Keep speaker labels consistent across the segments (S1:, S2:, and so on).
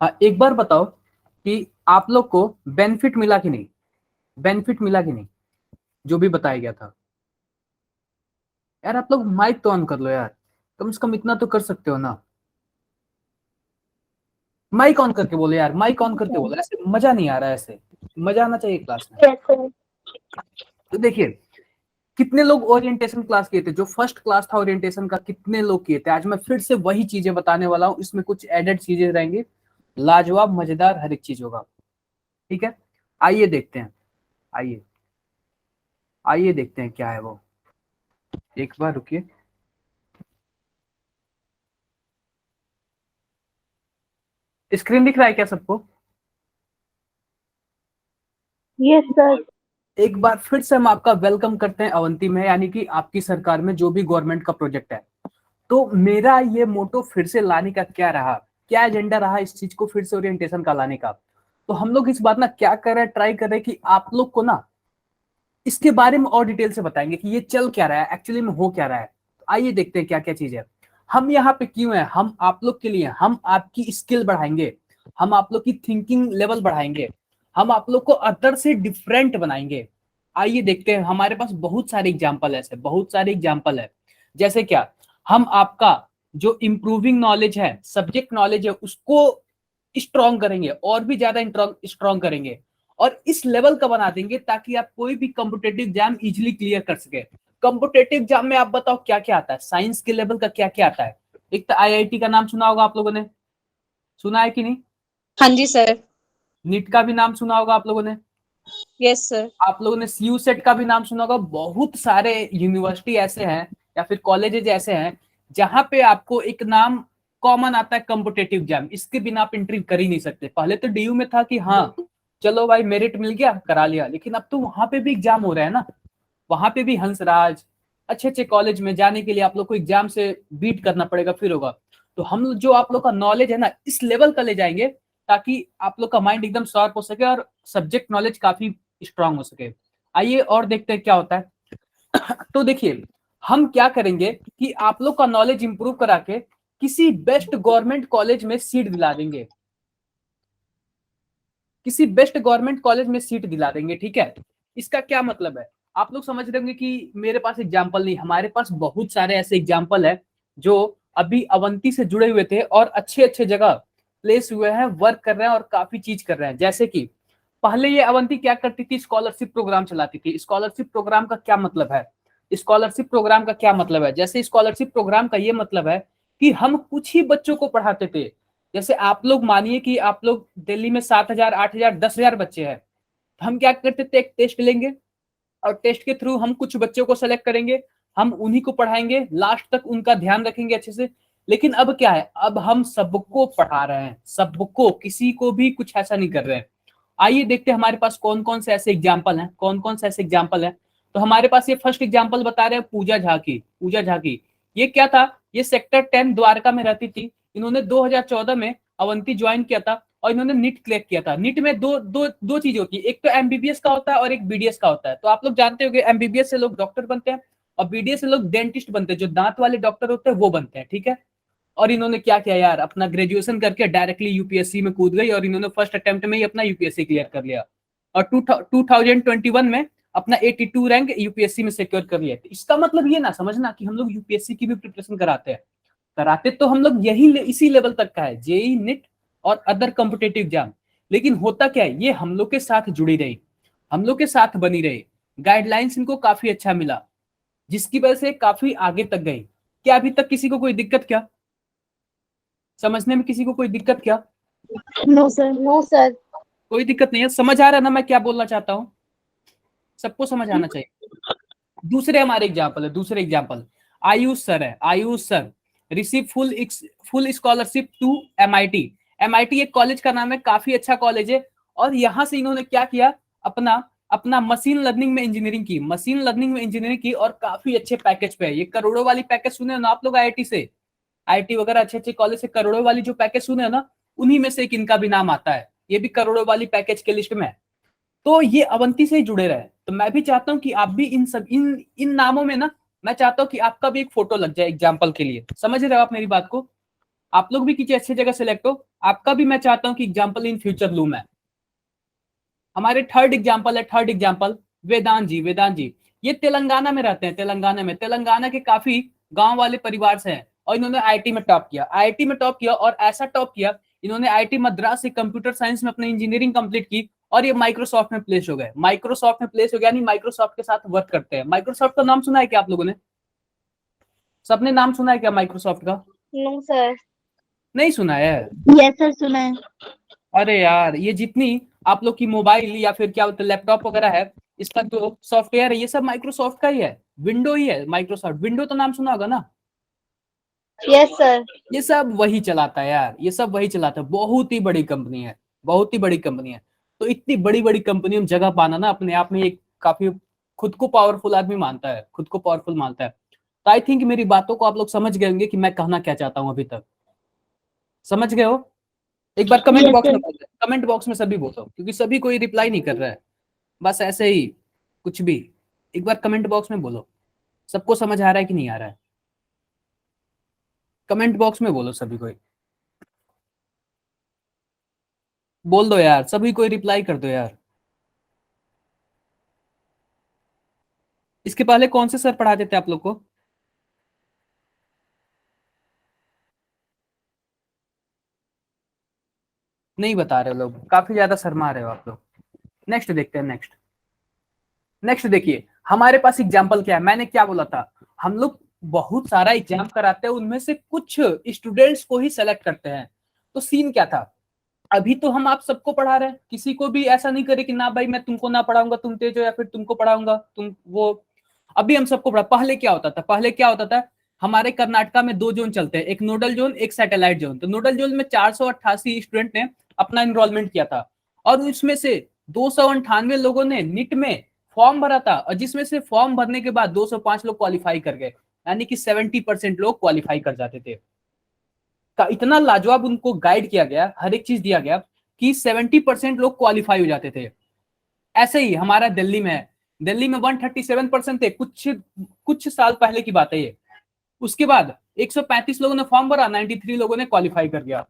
S1: एक बार बताओ कि आप लोग को बेनिफिट मिला कि नहीं, बेनिफिट मिला कि नहीं जो भी बताया गया था। यार आप लोग माइक तो ऑन कर लो यार, कम से कम इतना तो कर सकते हो ना। माइक ऑन करके बोलो यार, माइक ऑन करके बोलो, ऐसे मजा नहीं आ रहा है, ऐसे मजा आना चाहिए क्लास में। तो देखिए कितने लोग ओरिएंटेशन क्लास किए थे, जो फर्स्ट क्लास था ओरिएंटेशन का, कितने लोग किए थे। आज मैं फिर से वही चीजें बताने वाला हूँ, इसमें कुछ एडेड चीजें रहेंगी, लाजवाब मजेदार हर एक चीज होगा। ठीक है, आइए देखते हैं, आइए आइए देखते हैं क्या है वो। एक बार रुकिए। स्क्रीन दिख रहा है क्या सबको?
S2: Yes sir.
S1: एक बार फिर से हम आपका वेलकम करते हैं अवंती में, यानी कि आपकी सरकार में जो भी गवर्नमेंट का प्रोजेक्ट है। तो मेरा ये मोटो फिर से लाने का क्या रहा, क्या एजेंडा रहा इस चीज को फिर से ओरिएंटेशन का लाने का। तो हम लोग इस बात ना क्या कर रहे हैं, ट्राई कर रहे हैं कि आप लोग को ना इसके बारे में और डिटेल से बताएंगे कि ये चल क्या रहा है, एक्चुअली में हो क्या रहा है। तो आइए देखते हैं क्या क्या चीज है। हम यहाँ पे क्यों है, हम आप लोग के लिए, हम आपकी स्किल बढ़ाएंगे, हम आप लोग की थिंकिंग लेवल बढ़ाएंगे, हम आप लोग को अदर से डिफरेंट बनाएंगे। आइए देखते हैं, हमारे पास बहुत सारे एग्जाम्पल ऐसे, बहुत सारे एग्जाम्पल है। जैसे क्या, हम आपका जो इंप्रूविंग नॉलेज है, सब्जेक्ट नॉलेज है, उसको स्ट्रॉन्ग करेंगे, और भी ज्यादा स्ट्रॉन्ग करेंगे, और इस लेवल का बना देंगे ताकि आप कोई भी कॉम्पिटेटिव एग्जाम इजिली क्लियर कर सके। कॉम्पिटेटिव एग्जाम में आप बताओ क्या क्या आता है, साइंस के लेवल का क्या क्या आता है। एक तो आईआईटी का नाम सुना होगा आप लोगों ने, सुना है कि नहीं?
S2: हाँ जी सर।
S1: नीट का भी नाम सुना होगा आप लोगों ने।
S2: Yes sir.
S1: आप लोगों ने सीयू सेट का भी नाम सुना होगा। बहुत सारे यूनिवर्सिटी ऐसे हैं या फिर कॉलेजेज ऐसे हैं जहां पे आपको एक नाम कॉमन आता है, कॉम्पिटेटिव एग्जाम, इसके बिना आप एंट्री कर ही नहीं सकते। पहले तो डीयू में था कि हाँ चलो भाई मेरिट मिल गया करा लिया, लेकिन अब तो वहां पे भी एग्जाम हो रहा है ना। वहां पे भी हंसराज, अच्छे अच्छे कॉलेज में जाने के लिए आप लोग को एग्जाम से बीट करना पड़ेगा, फिर होगा। तो हम जो आप लोग का नॉलेज है ना, इस लेवल का ले जाएंगे ताकि आप लोग का माइंड एकदम शार्प हो सके और सब्जेक्ट नॉलेज काफी स्ट्रांग हो सके। आइए और देखते हैं क्या होता है। तो देखिए हम क्या करेंगे कि आप लोग का नॉलेज इंप्रूव करा के किसी बेस्ट गवर्नमेंट कॉलेज में सीट दिला देंगे, किसी बेस्ट गवर्नमेंट कॉलेज में सीट दिला देंगे। ठीक है, इसका क्या मतलब है, आप लोग समझ रहे होंगे कि मेरे पास एग्जाम्पल नहीं, हमारे पास बहुत सारे ऐसे एग्जाम्पल है जो अभी अवंती से जुड़े हुए थे और अच्छे अच्छे जगह प्लेस हुए हैं, वर्क कर रहे हैं और काफी चीज कर रहे हैं। जैसे कि पहले ये अवंती क्या करती थी, स्कॉलरशिप प्रोग्राम चलाती थी। स्कॉलरशिप प्रोग्राम का क्या मतलब है, स्कॉलरशिप प्रोग्राम का क्या मतलब है, जैसे स्कॉलरशिप प्रोग्राम का ये मतलब है कि हम कुछ ही बच्चों को पढ़ाते थे। जैसे आप लोग मानिए कि आप लोग दिल्ली में 7,000 8,000 10,000 बच्चे हैं, तो हम क्या करते थे, एक टेस्ट लेंगे और टेस्ट के थ्रू हम कुछ बच्चों को सेलेक्ट करेंगे, हम उन्हीं को पढ़ाएंगे, लास्ट तक उनका ध्यान रखेंगे अच्छे से। लेकिन अब क्या है, अब हम सबको पढ़ा रहे हैं, सबको, किसी को भी कुछ ऐसा नहीं कर रहे हैं। आइए देखते हैं हमारे पास कौन कौन से ऐसे एग्जाम्पल हैं, कौन कौन से ऐसे एग्जाम्पल हैं। तो हमारे पास ये फर्स्ट एग्जाम्पल बता रहे हैं पूजा झा की। पूजा झा की ये क्या था, ये सेक्टर 10 द्वारका में रहती थी। इन्होंने 2014 में अवंती ज्वाइन किया था और इन्होंने नीट क्लियर किया था। नीट में दो चीज होती है, एक तो एमबीबीएस का होता है और एक बीडीएस का होता है। तो आप लोग जानते होंगे एमबीबीएस से लोग डॉक्टर बनते हैं और बीडीएस से लोग डेंटिस्ट बनते हैं, जो दांत वाले डॉक्टर होते हैं वो बनते हैं। ठीक है, और इन्होंने क्या किया यार, अपना ग्रेजुएशन करके डायरेक्टली यूपीएससी में कूद गई और इन्होंने फर्स्ट अटेम्प्ट में ही अपना यूपीएससी क्लियर कर लिया और 2021 में अपना 82 रैंक यूपीएससी में सिक्योर कर लिया। तो इसका मतलब ये ना समझना कि हम लोग यूपीएससी की भी प्रिपरेशन कराते हैं, कराते तो हम लोग यही इसी लेवल तक का है, जेई नीट और अदर कॉम्पिटेटिव एग्जाम। लेकिन होता क्या है, ये हम लोग के साथ जुड़ी रही, हम लोग के साथ बनी रही, गाइडलाइंस इनको काफी अच्छा मिला, जिसकी वजह से काफी आगे तक गई। क्या अभी तक किसी को कोई दिक्कत, क्या समझने में किसी को कोई दिक्कत क्या?
S2: No sir. No sir.
S1: कोई दिक्कत नहीं है, समझ आ रहा है ना मैं क्या बोलना चाहता हूँ, सबको समझ आना चाहिए। दूसरे हमारे एग्जाम्पल है, दूसरे एग्जाम्पल आयुष सर है। Ayush sir receive full scholarship to MIT. MIT एक कॉलेज का नाम है, काफी अच्छा कॉलेज है। और यहां से इन्होंने क्या किया, अपना अपना मशीन लर्निंग में इंजीनियरिंग की, मशीन लर्निंग में इंजीनियरिंग की और काफी अच्छे पैकेज पे है। ये करोड़ों वाली पैकेज सुने हो ना आप लोग, आईआईटी से, आईआईटी वगैरह अच्छे अच्छे कॉलेज से करोड़ों वाली जो पैकेज सुने हो ना, उन्हीं में से एक इनका भी नाम आता है, ये भी करोड़ों वाली पैकेज के लिस्ट में है। तो ये अवंती से ही जुड़े रहे। तो मैं भी चाहता हूं कि आप भी इन सब इन नामों में ना, मैं चाहता हूं कि आपका भी एक फोटो लग जाए एग्जाम्पल के लिए। समझ रहे हो आप मेरी बात को? आप लोग भी किसी अच्छी जगह सेलेक्ट हो, आपका भी मैं चाहता हूं कि एग्जाम्पल इन फ्यूचर लूं मैं। हमारे थर्ड एग्जाम्पल है, थर्ड एग्जाम्पल वेदांत जी। वेदांत जी ये तेलंगाना में रहते हैं, तेलंगाना में, तेलंगाना के काफी गांव वाले परिवार से हैं और इन्होंने आईआईटी में टॉप किया, आईआईटी में टॉप किया और ऐसा टॉप किया, इन्होंने आईआईटी मद्रास से कंप्यूटर साइंस में अपनी इंजीनियरिंग कंप्लीट की और ये माइक्रोसॉफ्ट में प्लेस हो गए। माइक्रोसॉफ्ट में प्लेस हो गया, यानी माइक्रोसॉफ्ट के साथ वर्क करते हैं। माइक्रोसॉफ्ट का नाम सुना है क्या आप लोगों ने? सबने नाम सुना है क्या माइक्रोसॉफ्ट का?
S2: No sir.
S1: नहीं सुना है?
S2: यस सर, सुना है।
S1: अरे यार, ये जितनी आप लोग की मोबाइल या फिर क्या बोलते हैं लैपटॉप वगैरह है, इसका जो सॉफ्टवेयर है ये सब माइक्रोसॉफ्ट का ही है, विंडो ही है। माइक्रोसॉफ्ट विंडो तो नाम सुना होगा ना?
S2: Yes sir.
S1: ये सब वही चलाता है यार, ये सब वही चलाता है। बहुत ही बड़ी कंपनी है, बहुत ही बड़ी कंपनी है। तो इतनी बड़ी बड़ी कंपनी में जगह पाना ना अपने आप में एक काफी, खुद को पावरफुल आदमी मानता है, खुद को पावरफुल मानता है। तो आई थिंक मेरी बातों को आप लोग समझ गए होंगे कि मैं कहना क्या चाहता हूं अभी तक। समझ गए हो? एक बार कमेंट
S2: Yes,
S1: बॉक्स
S2: sir.
S1: में बोल दो, कमेंट बॉक्स में सभी बोलो, क्योंकि सभी कोई रिप्लाई नहीं कर रहा है, बस ऐसे ही कुछ भी। एक बार कमेंट बॉक्स में बोलो, सबको समझ आ रहा है कि नहीं आ रहा है? कमेंट बॉक्स में बोलो सभी कोई, बोल दो यार, सभी कोई रिप्लाई कर दो यार। इसके पहले कौन से सर पढ़ाते थे आप लोग को? नहीं बता रहे लोग, काफी ज्यादा शर्मा रहे हो आप लोग। नेक्स्ट देखते हैं, नेक्स्ट। नेक्स्ट देखिए, हमारे पास एग्जाम्पल क्या है, मैंने क्या बोला था, हम लोग बहुत सारा एग्जाम कराते हैं, उनमें से कुछ स्टूडेंट्स को ही सेलेक्ट करते हैं। तो सीन क्या था, अभी तो हम आप सबको पढ़ा रहे हैं, किसी को भी ऐसा नहीं करे कि ना भाई मैं तुमको ना पढ़ाऊंगा, तुम तेज हो, या फिर तुमको पढ़ाऊंगा तुम वो। अभी हम सबको पढ़ा। पहले क्या होता था, पहले क्या होता था, हमारे कर्नाटका में दो जोन चलते हैं, एक नोडल जोन, एक सैटेलाइट जोन। तो नोडल जोन में 488 स्टूडेंट ने अपना इनरोलमेंट किया था और उसमें से 298 लोगों ने नीट में फॉर्म भरा था, और जिसमें से फॉर्म भरने के बाद 205 लोग क्वालिफाई कर गए, यानी कि 70% लोग क्वालिफाई कर जाते थे। का इतना लाजवाब उनको गाइड किया गया, हर एक चीज दिया गया कि 70% लोग क्वालिफाई हो जाते थे। ऐसे ही हमारा दिल्ली में है, दिल्ली में 137% थे, कुछ कुछ साल पहले की बात है ये। उसके बाद 135 लोगों ने फॉर्म भरा, 93 लोगों ने क्वालिफाई कर दिया।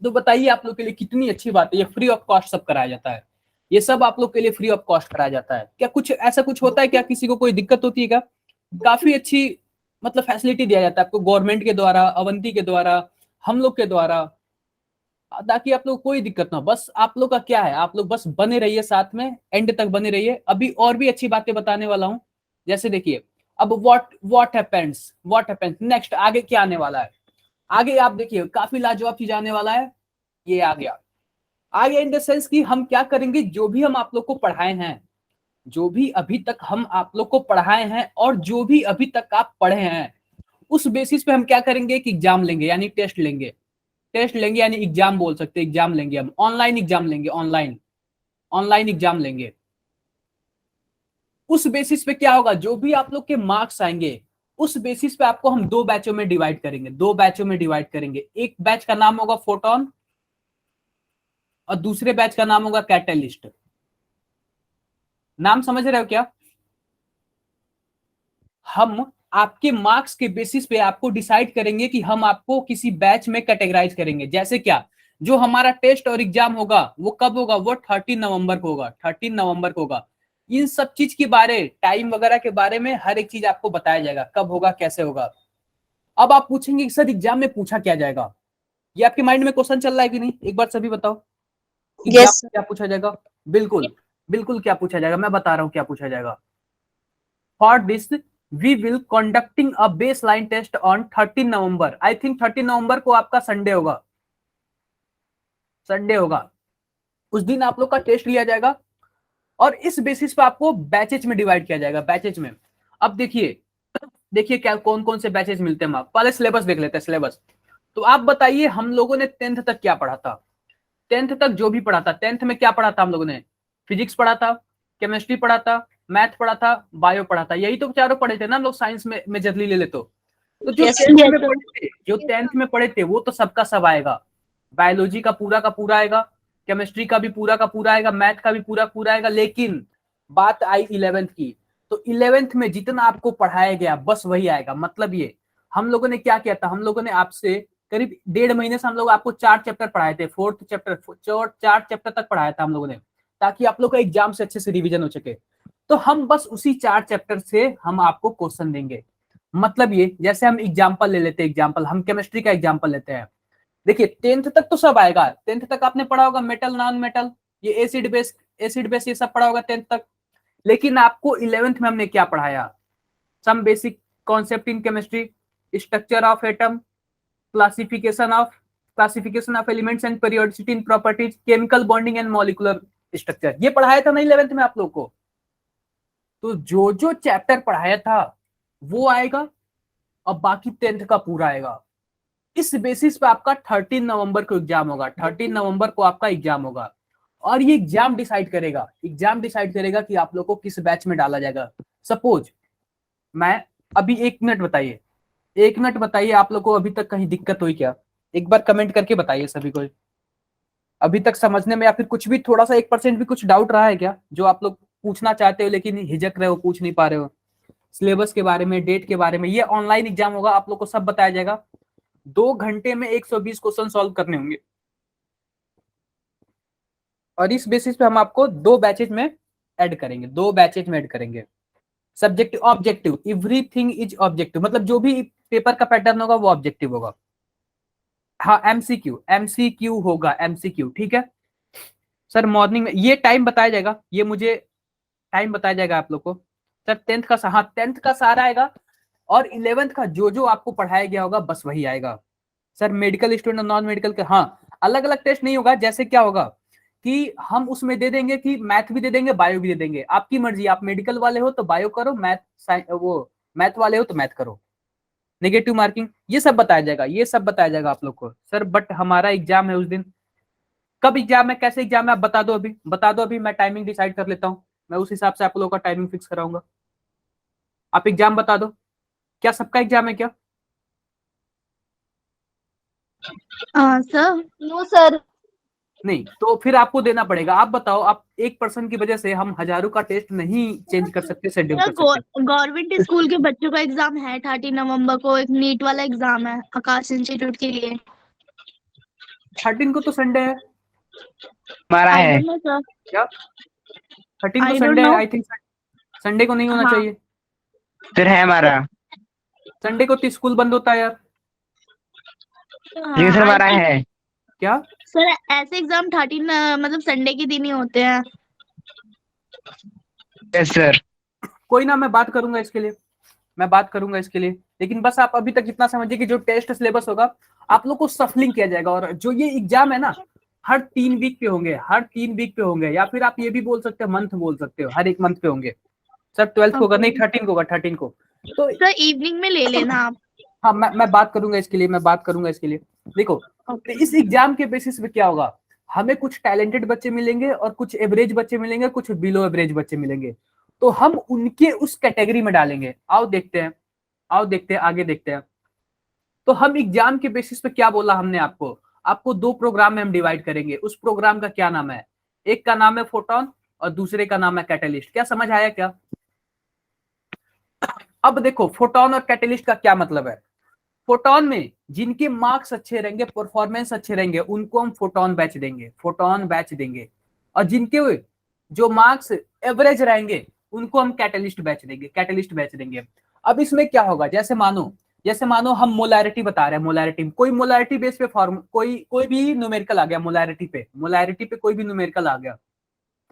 S1: तो बताइए आप लोग के लिए कितनी अच्छी बात है, ये फ्री ऑफ कॉस्ट सब कराया जाता है, ये सब आप लोग के लिए फ्री ऑफ कॉस्ट कराया जाता है। क्या कुछ ऐसा कुछ होता है क्या, किसी को कोई दिक्कत होती है क्या? काफी अच्छी मतलब फैसिलिटी दिया जाता है आपको गवर्नमेंट के द्वारा, अवंती के द्वारा, हम लोग के द्वारा, ताकि आप लोग कोई दिक्कत ना हो। बस आप लोग का क्या है, आप लोग बस बने रहिए साथ में, एंड तक बने रहिए। अभी और भी अच्छी बातें बताने वाला हूं, जैसे देखिए अब व्हाट हैपेंस नेक्स्ट, आगे क्या आने वाला है। आगे आप देखिए काफी लाजवाब चीज आने वाला है। ये आ गया, आगे इन द सेंस कि हम क्या करेंगे, जो भी हम आप लोग को पढ़ाए हैं, जो भी अभी तक हम आप लोग को पढ़ाए हैं और जो भी अभी तक आप पढ़े हैं, उस बेसिस पे हम क्या करेंगे कि एग्जाम लेंगे, यानी टेस्ट लेंगे। टेस्ट लेंगे यानी एग्जाम बोल सकते हैं, एग्जाम लेंगे हम, ऑनलाइन एग्जाम लेंगे, ऑनलाइन ऑनलाइन एग्जाम लेंगे। उस बेसिस पे क्या होगा, जो भी आप लोग के मार्क्स आएंगे, उस बेसिस पे आपको हम दो बैचों में डिवाइड करेंगे, दो बैचों में डिवाइड करेंगे। एक बैच का नाम होगा फोटोन और दूसरे बैच का नाम होगा कैटलिस्ट। नाम समझ रहे हो क्या? हम आपके मार्क्स के बेसिस पे आपको डिसाइड करेंगे कि हम आपको किसी बैच में कैटेगराइज करेंगे। जैसे क्या, जो हमारा टेस्ट और एग्जाम होगा वो कब होगा, वो 13 नवंबर को होगा, 13 नवंबर को होगा। इन सब चीज के बारे, टाइम वगैरह के बारे में हर एक चीज आपको बताया जाएगा, कब होगा, कैसे होगा। अब आप पूछेंगे सर एग्जाम में पूछा क्या जाएगा, ये आपके माइंड में क्वेश्चन चल रहा है कि नहीं, एक बार सभी बताओ, एग्जाम
S2: Yes,
S1: में क्या पूछा जाएगा? बिल्कुल बिल्कुल, क्या पूछा जाएगा, मैं बता रहा हूं क्या पूछा जाएगा। For this, we will conducting a baseline test on 13 November. I think 13 नवंबर को आपका संडे होगा, संडे होगा। उस दिन आप लोग का टेस्ट लिया जाएगा और इस बेसिस पे आपको बैचेज में डिवाइड किया जाएगा, बैचेज में। अब देखिए, देखिए क्या कौन कौन से बैचेज मिलते हैं। आप पहले सिलेबस देख लेते हैं, सिलेबस। तो आप बताइए हम लोगों ने 10th तक क्या पढ़ा था, 10th तक जो भी पढ़ा था, 10th में क्या पढ़ा था हम लोगों ने? फिजिक्स पढ़ा था, केमिस्ट्री पढ़ा था, मैथ पढ़ा था, बायो पढ़ा था, यही तो चारों पढ़े थे ना हम लोग, साइंस में मेजरली ले ले तो जो
S2: yes,
S1: 10th
S2: yes,
S1: में
S2: sir.
S1: पढ़े थे, जो 10th में पढ़े थे वो तो सबका सब आएगा। बायोलॉजी का पूरा आएगा, केमिस्ट्री का भी पूरा का पूरा आएगा, मैथ का भी पूरा पूरा आएगा। लेकिन बात आई 11th की, तो 11th में जितना आपको पढ़ाया गया बस वही आएगा। मतलब ये हम लोगों ने क्या किया था, हम लोगों ने आपसे करीब 1.5 महीने से हम लोग आपको 4 चैप्टर पढ़ाए थे, 4th चैप्टर 4 चैप्टर तक पढ़ाया था हम लोगों ने, ताकि आप लोग का एग्जाम से अच्छे से रिवीजन हो सके। तो हम बस उसी 4 चैप्टर से हम आपको क्वेश्चन देंगे। मतलब ये, जैसे हम एग्जाम्पल ले लेते हैं, एग्जाम्पल हम केमिस्ट्री का एग्जाम्पल लेते हैं। देखिए 10th तक तो सब आएगा, 10th तक आपने पढ़ा होगा मेटल नॉन मेटल, ये एसिड बेस ये सब पढ़ा होगा 10th तक। लेकिन आपको 11th में हमने क्या पढ़ाया? Some basic concept in chemistry, structure of atom, classification of elements and periodicity in properties, chemical bonding and molecular structure, ये पढ़ाया था ना 11th में आप लोग को। तो जो जो चैप्टर पढ़ाया था वो आएगा, और बाकी 10th का पूरा आएगा। इस बेसिस पे आपका 13 नवंबर को एग्जाम होगा, 13 नवंबर को आपका एग्जाम होगा। और ये एग्जाम डिसाइड करेगा कि आप लोग को किस बैच में डाला जाएगा। सपोज मैं अभी 1 मिनट बताइए आप लोग को अभी तक कहीं दिक्कत हुई क्या? एक बार कमेंट करके बताइए सभी को, अभी तक समझने में या फिर कुछ भी थोड़ा सा 1% भी कुछ डाउट रहा है क्या, जो आप लोग पूछना चाहते हो लेकिन हिचक रहे हो, पूछ नहीं पा रहे हो? सिलेबस के बारे में, डेट के बारे में, ये ऑनलाइन एग्जाम होगा, आप लोग को सब बताया जाएगा। 2 घंटे में 120 क्वेश्चन सॉल्व करने होंगे, और इस बेसिस पे हम आपको 2 बैचेज में ऐड करेंगे। Subjective objective, everything is objective, मतलब जो भी पेपर का पैटर्न होगा वो ऑब्जेक्टिव होगा। हाँ एमसीक्यू होगा, एमसीक्यू, ठीक है सर। मॉर्निंग में ये टाइम बताया जाएगा, ये मुझे टाइम बताया जाएगा आप लोग को। सर 10th का, हाँ 10th का सारा आएगा, और 11th का जो जो आपको पढ़ाया गया होगा बस वही आएगा। सर मेडिकल स्टूडेंट और नॉन मेडिकल के, हाँ अलग अलग टेस्ट नहीं होगा। जैसे क्या होगा कि हम उसमें दे देंगे कि मैथ भी दे देंगे, बायो भी दे देंगे, आपकी मर्जी। आप मेडिकल वाले हो तो बायो करो, मैथ वाले हो तो मैथ करो, नेगेटिव मार्किंग, ये सब बताया जाएगा आप लोग को। सर बट हमारा एग्जाम है उस दिन, कब एग्जाम है, कैसे एग्जाम है, आप बता दो अभी, मैं टाइमिंग डिसाइड कर लेता हूँ, मैं उस हिसाब से आप लोगों का टाइमिंग फिक्स कराऊंगा। आप एग्जाम बता दो, क्या सबका एग्जाम है क्या?
S2: Sir no sir.
S1: नहीं तो फिर आपको देना पड़ेगा। आप बताओ, आप एक पर्सन की वजह से हम हजारों का टेस्ट नहीं चेंज कर सकते, शेड्यूल कर सकते।
S2: गवर्नमेंट स्कूल के बच्चों का एग्जाम है 13 नवंबर को, एक नीट वाला एग्जाम है आकाश इंस्टीट्यूट के लिए।
S1: 13 को तो संडे है,
S3: हमारा
S2: आई
S3: है।
S2: Don't know sir.
S1: क्या 13 को
S2: I don't
S1: संडे है?
S2: know।
S1: आई थिंक संडे को नहीं होना
S2: हाँ।
S1: चाहिए,
S3: फिर है हमारा,
S1: संडे को तो स्कूल बंद होता है यार।
S3: लेकिन सर
S2: I
S3: हमारा
S2: think
S3: है।
S1: क्या
S2: सर ऐसे एग्जाम 13 मतलब संडे के दिन ही होते हैं।
S3: Yes sir.
S1: कोई ना, मैं बात करूंगा इसके लिए, लेकिन बस आप अभी तक इतना समझिए कि जो टेस्ट सिलेबस होगा आप लोग को सफलिंग किया जाएगा। और जो ये एग्जाम है ना, हर 3 वीक पे होंगे, या फिर आप ये भी बोल सकते हो, मंथ बोल सकते हो, हर एक मंथ पे होंगे। सर 12th को होगा, नहीं 13 को होगा, 13 को। तो
S2: सर इवनिंग में ले लेना आप।
S1: हाँ मैं बात करूंगा इसके लिए, देखो तो इस एग्जाम के बेसिस पे क्या होगा, हमें कुछ टैलेंटेड बच्चे मिलेंगे और कुछ एवरेज बच्चे मिलेंगे, कुछ बिलो एवरेज बच्चे मिलेंगे। तो हम उनके उस कैटेगरी में डालेंगे। आओ देखते हैं, आगे देखते हैं। तो हम एग्जाम के बेसिस पे क्या बोला हमने आपको 2 प्रोग्राम में हम डिवाइड करेंगे। उस प्रोग्राम का क्या नाम है? एक का नाम है फोटोन और दूसरे का नाम है कैटलिस्ट। क्या समझ आया क्या? अब देखो फोटोन और कैटलिस्ट का क्या मतलब है। फोटोन में जिनके मार्क्स अच्छे रहेंगे, परफॉर्मेंस अच्छे रहेंगे, उनको हम फोटोन बैच देंगे, और जिनके जो मार्क्स एवरेज रहेंगे उनको हम कैटलिस्ट बैच देंगे। अब इसमें क्या होगा, जैसे मानो हम मोलैरिटी बता रहे हैं, कोई मोलैरिटी बेस पे फॉर्म, कोई भी न्यूमेरिकल आ गया मोलैरिटी पे कोई भी न्यूमेरिकल आ गया,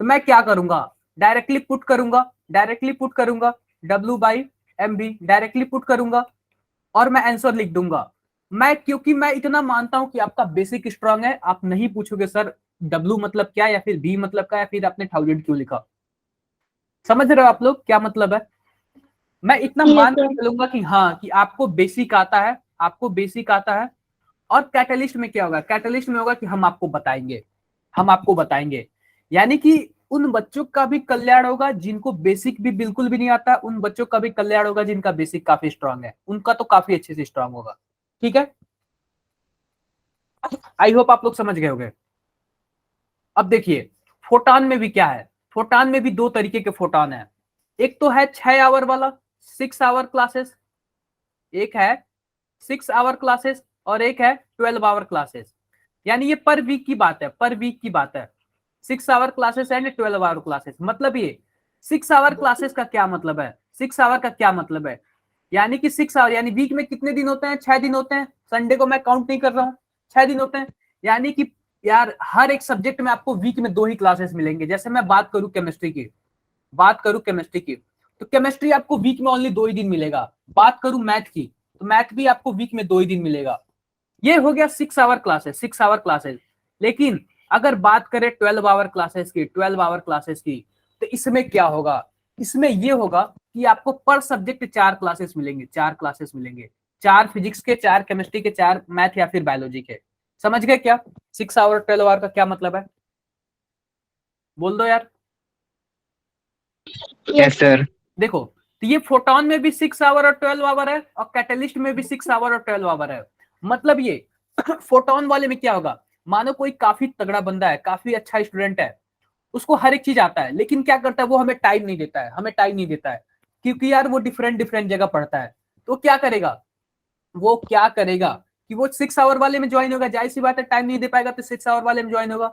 S1: तो मैं क्या करूंगा, डायरेक्टली पुट करूंगा W/MB, डायरेक्टली पुट करूंगा और मैं आंसर लिख दूंगा। क्योंकि मैं इतना मानता हूं कि आपका बेसिक स्ट्रांग है, आप नहीं पूछोगे सर W मतलब क्या, या फिर B मतलब क्या, या फिर आपने 1000 क्यों लिखा। समझ रहे हो आप लोग क्या मतलब है? मैं इतना
S2: Yes,
S1: मान
S2: sir।
S1: के चलूंगा कि हाँ, कि आपको बेसिक आता है। और कैटलिस्ट में क्या होगा, कैटलिस्ट में होगा कि हम आपको बताएंगे, यानी कि उन बच्चों का भी कल्याण होगा जिनको बेसिक भी बिल्कुल भी नहीं आता, उन बच्चों का भी कल्याण होगा जिनका बेसिक काफी स्ट्रांग है, उनका तो काफी अच्छे से स्ट्रांग होगा। ठीक है, आई होप आप लोग समझ गए होंगे। अब देखिए फोटान में भी क्या है, फोटान में भी 2 तरीके के फोटान है। एक तो है 6 आवर वाला, 6 आवर क्लासेस, एक है 6 आवर क्लासेस, और एक है 12 आवर क्लासेस। यानी ये पर वीक की बात है, पर वीक की बात है। 6 hour classes and 12 hour classes. मतलब ये 6 आवर क्लासेस का क्या मतलब है, 6 आवर का क्या मतलब है, यानी कि 6 आवर यानी वीक में कितने दिन होते हैं, 6 दिन होते हैं। संडे को मैं काउंट नहीं कर रहा हूँ, 6 दिन होते हैं। यानी कि यार हर एक सब्जेक्ट में आपको वीक में 2 ही क्लासेस मिलेंगे। जैसे मैं बात करूं केमिस्ट्री की, बात करूं केमिस्ट्री की, तो केमिस्ट्री आपको वीक में ओनली 2 ही दिन मिलेगा। बात करूं मैथ की, तो मैथ भी आपको वीक में 2 ही दिन मिलेगा। ये हो गया 6 आवर क्लासेस, 6 आवर क्लासेस। लेकिन अगर बात करें 12 आवर क्लासेस की, 12 आवर क्लासेस की, तो इसमें क्या होगा, इसमें ये होगा कि आपको पर सब्जेक्ट 4 क्लासेस मिलेंगे, 4 क्लासेस मिलेंगे। 4 फिजिक्स के, 4 केमिस्ट्री के, 4 मैथ या फिर बायोलॉजी के। समझ गए क्या 6 आवर 12 आवर का क्या मतलब है? बोल दो यार।
S3: Yes sir.
S1: देखो, तो ये फोटोन में भी 6 आवर और 12 आवर है, और कैटलिस्ट में भी 6 आवर और 12 आवर है। मतलब ये फोटोन वाले में क्या होगा, मानो कोई काफी तगड़ा बंदा है, काफी अच्छा स्टूडेंट है, उसको हर एक चीज आता है, लेकिन क्या करता है वो हमें टाइम नहीं देता है, हमें टाइम नहीं देता है, क्योंकि यार वो डिफरेंट डिफरेंट जगह पढ़ता है। तो क्या करेगा, वो क्या करेगा कि वो 6 आवर वाले में ज्वाइन होगा, जाहिर सी बात है टाइम नहीं दे पाएगा तो 6 आवर वाले में ज्वाइन होगा।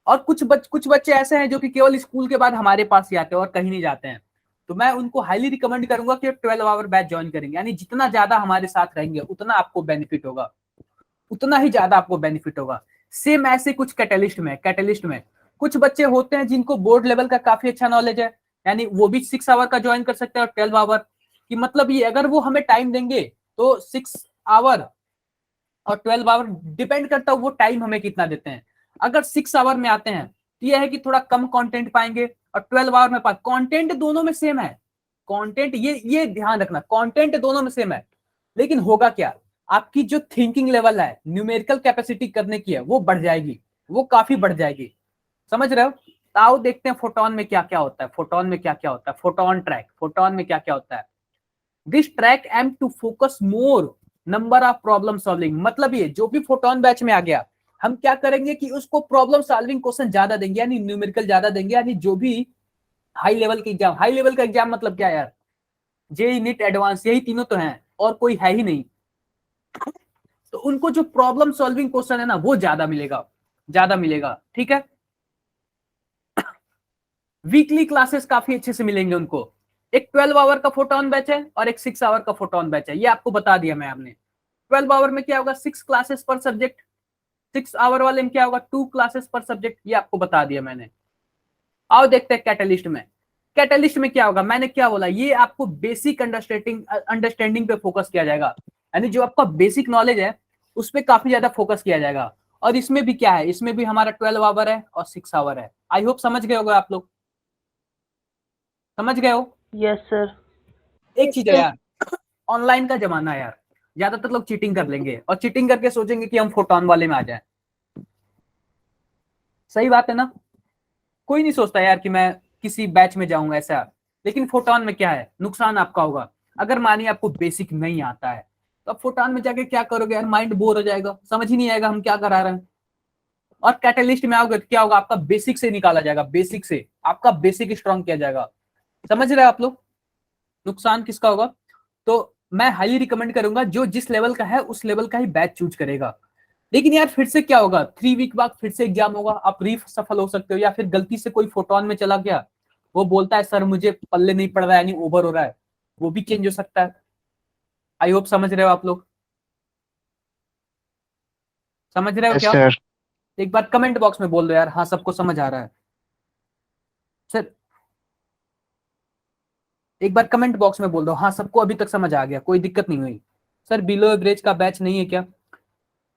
S1: और कुछ बच्चे ऐसे हैं जो कि केवल स्कूल के बाद हमारे पास ही आते हैं और कहीं नहीं जाते हैं। तो मैं उनको हाईली रिकमेंड करूंगा कि 12 आवर बैच ज्वाइन करेंगे। यानी जितना ज्यादा हमारे साथ रहेंगे उतना आपको बेनिफिट होगा, उतना ही ज्यादा आपको बेनिफिट होगा। सेम ऐसे कुछ कैटलिस्ट में कुछ बच्चे होते हैं जिनको बोर्ड लेवल का काफी अच्छा नॉलेज है, यानी वो भी 6 आवर का ज्वाइन कर सकते हैं और 12 आवर की। मतलब ये अगर वो हमें टाइम देंगे तो 6 आवर और 12 आवर डिपेंड करता है वो टाइम हमें कितना देते हैं। अगर 6 आवर में आते हैं तो यह है कि थोड़ा कम कंटेंट पाएंगे, और 12 आवर में कंटेंट दोनों में सेम है। कंटेंट ये ध्यान रखना, कंटेंट दोनों में सेम है, लेकिन होगा क्या, आपकी जो थिंकिंग लेवल है, न्यूमेरिकल कैपेसिटी करने की है, वो बढ़ जाएगी, वो काफी बढ़ जाएगी। समझ रहे हो? आओ देखते हैं फोटोन में क्या क्या होता है, फोटोन में क्या क्या होता है, फोटोन ट्रैक, फोटोन में क्या क्या होता है। This track aim to focus more number of problem solving. मतलब ये जो भी फोटोन बैच में आ गया, हम क्या करेंगे कि उसको प्रॉब्लम सॉल्विंग क्वेश्चन ज्यादा देंगे, यानी न्यूमेरिकल ज्यादा देंगे। यानी जो भी हाई लेवल के एग्जाम, हाई लेवल का एग्जाम मतलब क्या यार, जेई नीट एडवांस, यही तीनों तो हैं और कोई है ही नहीं। तो उनको जो प्रॉब्लम सॉल्विंग क्वेश्चन है ना वो ज्यादा मिलेगा, ज्यादा मिलेगा। ठीक है, वीकली क्लासेस काफी अच्छे से मिलेंगे उनको। एक 12 आवर का फोटोन बैच है और एक 6 आवर का फोटोन बैच है, ये आपको बता दिया मैं आपने। 12 आवर में क्या होगा, 6 क्लासेस पर सब्जेक्ट, 6 आवर वाले में क्या होगा, 2 क्लासेस पर सब्जेक्ट, ये आपको बता दिया मैंने। आओ देखते हैं कैटलिस्ट में। कैटलिस्ट में क्या होगा, मैंने क्या बोला, ये आपको बेसिक अंडरस्टैंडिंग पे फोकस किया जाएगा, यानी जो आपका बेसिक नॉलेज है उस पर काफी ज्यादा फोकस किया जाएगा। और इसमें भी क्या है, इसमें भी हमारा 12 आवर है और 6 आवर है। आई होप समझ गए होगे आप लोग, समझ गए हो?
S4: Yes sir.
S1: एक चीज है यार, ऑनलाइन का जमाना है यार, ज्यादातर लोग चीटिंग कर लेंगे और चीटिंग करके सोचेंगे कि हम फोटोन वाले में आ जाए। सही बात है ना, कोई नहीं सोचता यार कि मैं किसी बैच में जाऊंगा ऐसा। लेकिन फोटोन में क्या है, नुकसान आपका होगा। अगर मानिए आपको बेसिक नहीं आता है तो आप फोटोन में जाके क्या करोगे यार, माइंड बोर हो जाएगा, समझ ही नहीं आएगा हम क्या करा रहे हैं। और कैटलिस्ट में आओगे तो क्या होगा, आपका बेसिक से निकाला जाएगा, बेसिक से आपका बेसिक स्ट्रॉन्ग किया जाएगा। समझ रहे हो आप लोग, नुकसान किसका होगा? तो मैं हाईली रिकमेंड करूंगा जो जिस लेवल का है उस लेवल का ही बैच चूज करेगा। लेकिन यार फिर से क्या होगा, 3 वीक बाद फिर से एग्जाम होगा, आप री सफल हो सकते हो, या फिर गलती से कोई फोटोन में चला गया, वो बोलता है सर मुझे पल्ले नहीं पड़ रहा है, यानी ओवर हो रहा है, वो भी चेंज हो सकता है। आई होप समझ रहे हो आप लोग, समझ रहे हो
S3: यस
S1: क्या?
S3: सर।
S1: एक बार कमेंट बॉक्स में बोल दो यार, हाँ सबको समझ आ रहा है। सर एक बार कमेंट बॉक्स में बोल दो, हाँ सबको अभी तक समझ आ गया, कोई दिक्कत नहीं हुई। सर बिलो एवरेज का बैच नहीं है क्या?